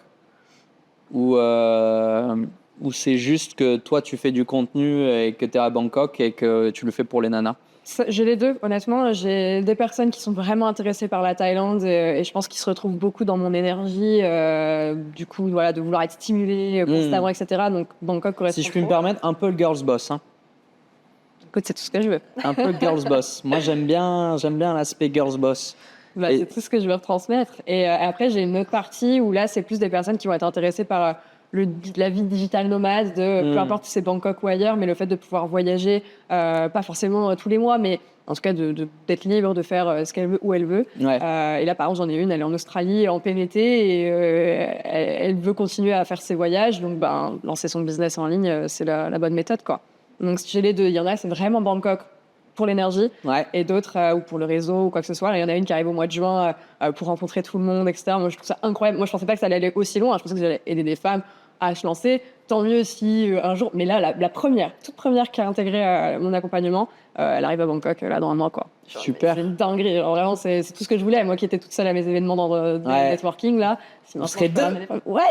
ou c'est juste que toi, tu fais du contenu et que tu es à Bangkok et que tu le fais pour les nanas? J'ai les deux, honnêtement. J'ai des personnes qui sont vraiment intéressées par la Thaïlande et je pense qu'ils se retrouvent beaucoup dans mon énergie, du coup, voilà, de vouloir être stimulé constamment, etc. Donc, Bangkok correspond. Si je puis me permettre, un peu le girls boss. Hein. Écoute, c'est tout ce que je veux. Un peu le girls boss. Moi, j'aime bien l'aspect girls boss. Bah, c'est tout ce que je veux retransmettre. Et après, j'ai une autre partie où là, c'est plus des personnes qui vont être intéressées par la vie digitale nomade, peu importe si c'est Bangkok ou ailleurs, mais le fait de pouvoir voyager, pas forcément tous les mois, mais en tout cas d'être libre de faire ce qu'elle veut, où elle veut. Ouais. Et là, par exemple, j'en ai une, elle est en Australie en plein été et elle veut continuer à faire ses voyages. Donc, lancer son business en ligne, c'est la bonne méthode, quoi. Donc, j'ai les deux. Il y en a, c'est vraiment Bangkok pour l'énergie, et d'autres ou pour le réseau ou quoi que ce soit. Il y en a une qui arrive au mois de juin pour rencontrer tout le monde, etc. Moi, je trouve ça incroyable. Moi, je pensais pas que ça allait aller aussi loin. Je pensais que ça allait aider des femmes à se lancer. Tant mieux si un jour... Mais là, la toute première qui a intégré mon accompagnement, elle arrive à Bangkok, là, dans un mois, quoi. Super. C'est une dinguerie. Alors, vraiment, c'est tout ce que je voulais. Moi qui étais toute seule à mes événements de networking, là. On serait deux. Ouais.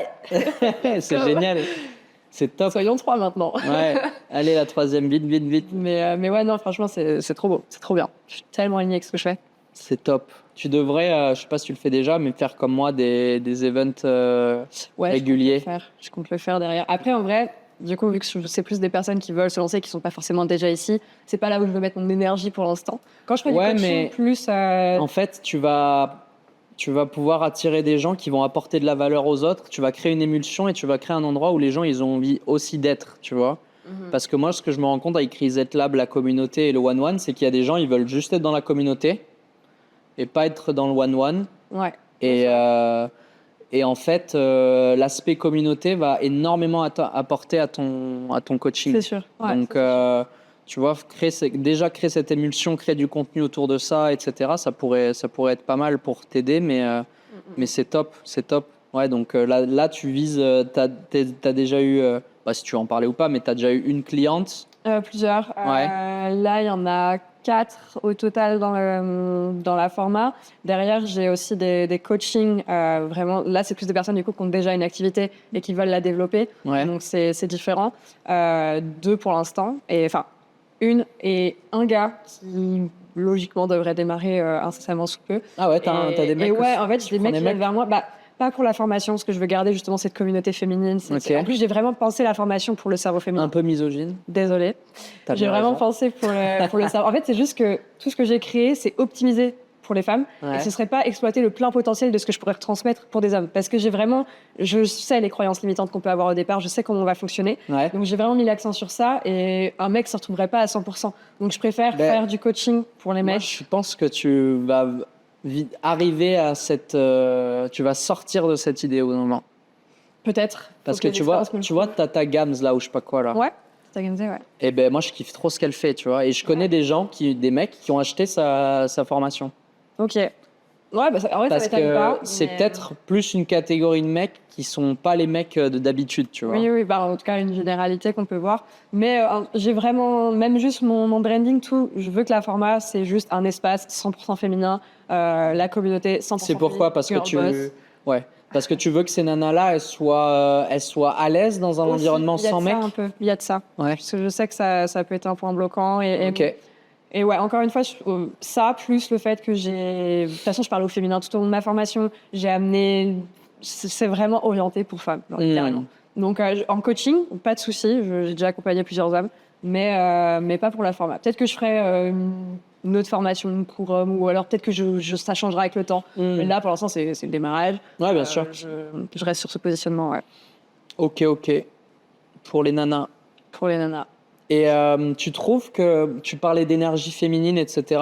C'est génial. C'est top. Soyons 3 maintenant. Ouais. Allez, la troisième, vite. Mais ouais, non, franchement, c'est trop beau. C'est trop bien. Je suis tellement alignée avec ce que je fais. C'est top. Tu devrais, je sais pas si tu le fais déjà, mais faire comme moi des events réguliers. Je compte le faire derrière. Après, en vrai, du coup, vu que c'est plus des personnes qui veulent se lancer, qui sont pas forcément déjà ici, c'est pas là où je veux mettre mon énergie pour l'instant. Quand je fais du coaching, plus... En fait, tu vas pouvoir attirer des gens qui vont apporter de la valeur aux autres. Tu vas créer une émulsion et tu vas créer un endroit où les gens, ils ont envie aussi d'être, tu vois. Parce que moi, ce que je me rends compte avec Reset Lab, la communauté et le one-one, c'est qu'il y a des gens, ils veulent juste être dans la communauté et pas être dans le one-one. Ouais. Et en fait, l'aspect communauté va énormément apporter à ton coaching. C'est sûr. Ouais, donc, tu vois, créer cette émulsion, créer du contenu autour de ça, etc. Ça pourrait être pas mal pour t'aider, mais c'est top. Ouais, donc là, tu vises, t'as déjà eu, si tu veux en parler ou pas, mais t'as déjà eu une cliente. Plusieurs. Là, il y en a 4 au total dans la format. Derrière, j'ai aussi des coachings. Vraiment, là, c'est plus des personnes du coup qui ont déjà une activité et qui veulent la développer. Ouais. Donc, c'est différent. 2 pour l'instant. Enfin, une et un gars qui logiquement devrait démarrer incessamment sous peu. Ah ouais, t'as des mecs. Et ouais, en fait, j'ai des mecs qui viennent vers moi. Pas pour la formation, parce que je veux garder justement cette communauté féminine. En plus, j'ai vraiment pensé la formation pour le cerveau féminin. Un peu misogyne. Désolée. J'ai vraiment pensé pour le cerveau. En fait, c'est juste que tout ce que j'ai créé, c'est optimisé pour les femmes. Et ce ne serait pas exploiter le plein potentiel de ce que je pourrais transmettre pour des hommes. Parce que je sais les croyances limitantes qu'on peut avoir au départ, je sais comment on va fonctionner. Donc, j'ai vraiment mis l'accent sur ça. Et un mec ne se retrouverait pas à 100%. Donc, je préfère faire du coaching pour les mecs. Je pense que tu vas arriver à tu vas sortir de cette idée au moment. Peut-être. Parce que tu vois, t'as ta Gams là ou je sais pas quoi là. Ouais. T'as Gamsé, ouais. Et ben moi je kiffe trop ce qu'elle fait, tu vois. Et je connais des mecs qui ont acheté sa formation. Ok. Ouais, en vrai, parce ça m'étonne pas. C'est peut-être plus une catégorie de mecs qui sont pas les mecs d'habitude, tu vois. Oui, en tout cas une généralité qu'on peut voir. Mais j'ai vraiment, même juste mon branding, tout, je veux que la format, c'est juste un espace 100% féminin, la communauté 100% C'est pourquoi? Parce que tu veux que ces nanas-là, elles soient à l'aise dans un environnement sans mecs. Il y a de ça. Ouais. Parce que je sais que ça peut être un point bloquant. Ok. Et ouais, encore une fois, ça, plus le fait que j'ai... De toute façon, je parle au féminin tout au long de ma formation. J'ai amené... C'est vraiment orienté pour femmes, littéralement. Donc, en coaching, pas de souci. J'ai déjà accompagné plusieurs hommes, mais pas pour la format. Peut-être que je ferai une autre formation pour hommes, ou alors peut-être que ça changera avec le temps. Mais là, pour l'instant, c'est le démarrage. Ouais, bien sûr. Je reste sur ce positionnement, ouais. Ok. Pour les nanas. Pour les nanas. Et tu trouves que tu parlais d'énergie féminine, etc.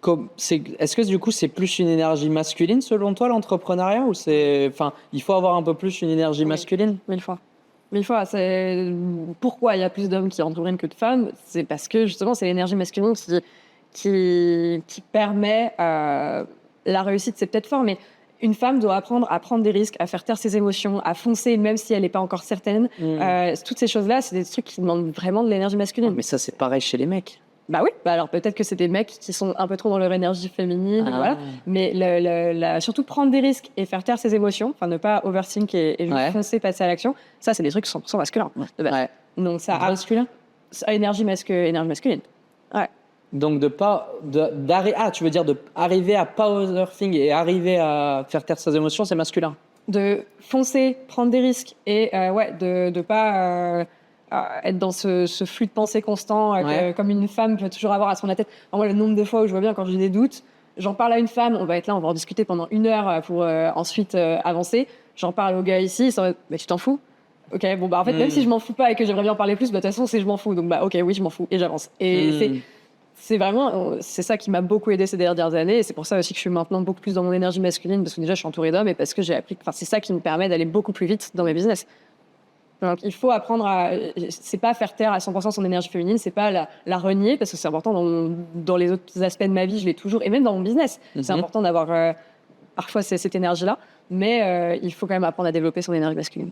Est-ce que du coup c'est plus une énergie masculine selon toi l'entrepreneuriat, ou il faut avoir un peu plus une énergie masculine? 1000 fois. 1000 fois. Pourquoi il y a plus d'hommes qui entreprennent que de femmes? C'est parce que justement c'est l'énergie masculine qui permet la réussite. C'est peut-être fort, mais une femme doit apprendre à prendre des risques, à faire taire ses émotions, à foncer même si elle n'est pas encore certaine. Toutes ces choses-là, c'est des trucs qui demandent vraiment de l'énergie masculine. Mais ça, c'est pareil chez les mecs. Bah oui, alors peut-être que c'est des mecs qui sont un peu trop dans leur énergie féminine, voilà. Mais surtout prendre des risques et faire taire ses émotions, ne pas overthink et juste foncer, passer à l'action, ça c'est des trucs 100% masculins. Ouais. Donc ça masculin, énergie masculine. Ouais. Donc tu veux dire d'arriver à pas overthink et arriver à faire taire ses émotions, c'est masculin. De foncer, prendre des risques et de pas être dans ce flux de pensée constant comme une femme peut toujours avoir à son tête. Moi, le nombre de fois où je vois bien quand j'ai des doutes, j'en parle à une femme, on va être là, on va en discuter pendant 1 heure pour ensuite avancer. J'en parle au gars ici, ils sont tu t'en fous? Ok, bon en fait même si je m'en fous pas et que j'aimerais bien en parler plus, de toute façon c'est je m'en fous, donc ok oui je m'en fous et j'avance. Et c'est ça qui m'a beaucoup aidé ces dernières années, et c'est pour ça aussi que je suis maintenant beaucoup plus dans mon énergie masculine, parce que déjà je suis entourée d'hommes et parce que j'ai appris, c'est ça qui me permet d'aller beaucoup plus vite dans mes business. Donc il faut apprendre c'est pas faire taire à 100% son énergie féminine, c'est pas la renier, parce que c'est important dans les autres aspects de ma vie, je l'ai toujours, et même dans mon business. C'est important d'avoir parfois cette énergie-là, mais il faut quand même apprendre à développer son énergie masculine.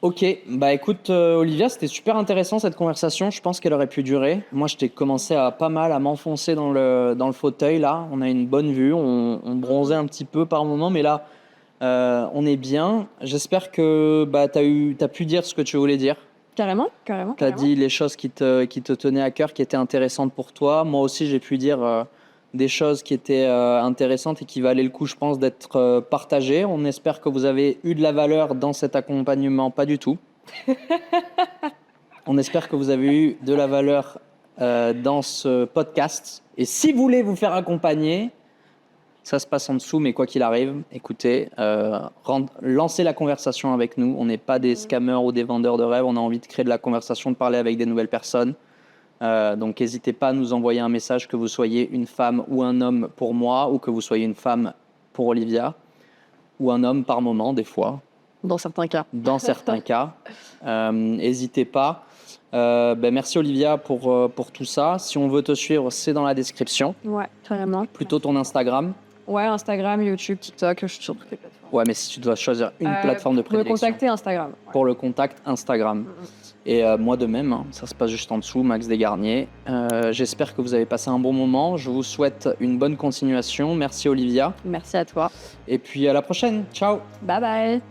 Ok, bah écoute Olivia, c'était super intéressant cette conversation, je pense qu'elle aurait pu durer. Moi je t'ai commencé à pas mal à m'enfoncer dans le fauteuil là, on a une bonne vue, on bronzait un petit peu par moment, mais là on est bien. J'espère que t'as pu dire ce que tu voulais dire. Carrément. T'as dit les choses qui te tenaient à cœur, qui étaient intéressantes pour toi. Moi aussi j'ai pu dire des choses qui étaient intéressantes et qui valaient le coup, je pense, d'être partagées. On espère que vous avez eu de la valeur dans cet accompagnement. Pas du tout. On espère que vous avez eu de la valeur dans ce podcast. Et si vous voulez vous faire accompagner, ça se passe en dessous, mais quoi qu'il arrive, écoutez, lancez la conversation avec nous. On n'est pas des scammers ou des vendeurs de rêves. On a envie de créer de la conversation, de parler avec des nouvelles personnes. Donc n'hésitez pas à nous envoyer un message, que vous soyez une femme ou un homme pour moi, ou que vous soyez une femme pour Olivia, ou un homme par moment des fois. Dans certains cas. N'hésitez pas. Merci Olivia pour tout ça. Si on veut te suivre, c'est dans la description. Ouais, carrément. Plutôt ton Instagram. Ouais, Instagram, YouTube, TikTok, je suis sur toutes les plateformes. Ouais, mais si tu dois choisir une plateforme de prédilection. Pour le contacter, Instagram. Ouais. Pour le contact, Instagram. Et moi de même, ça se passe juste en dessous, Max Desgarniers. J'espère que vous avez passé un bon moment. Je vous souhaite une bonne continuation. Merci Olivia. Merci à toi. Et puis à la prochaine. Ciao. Bye bye.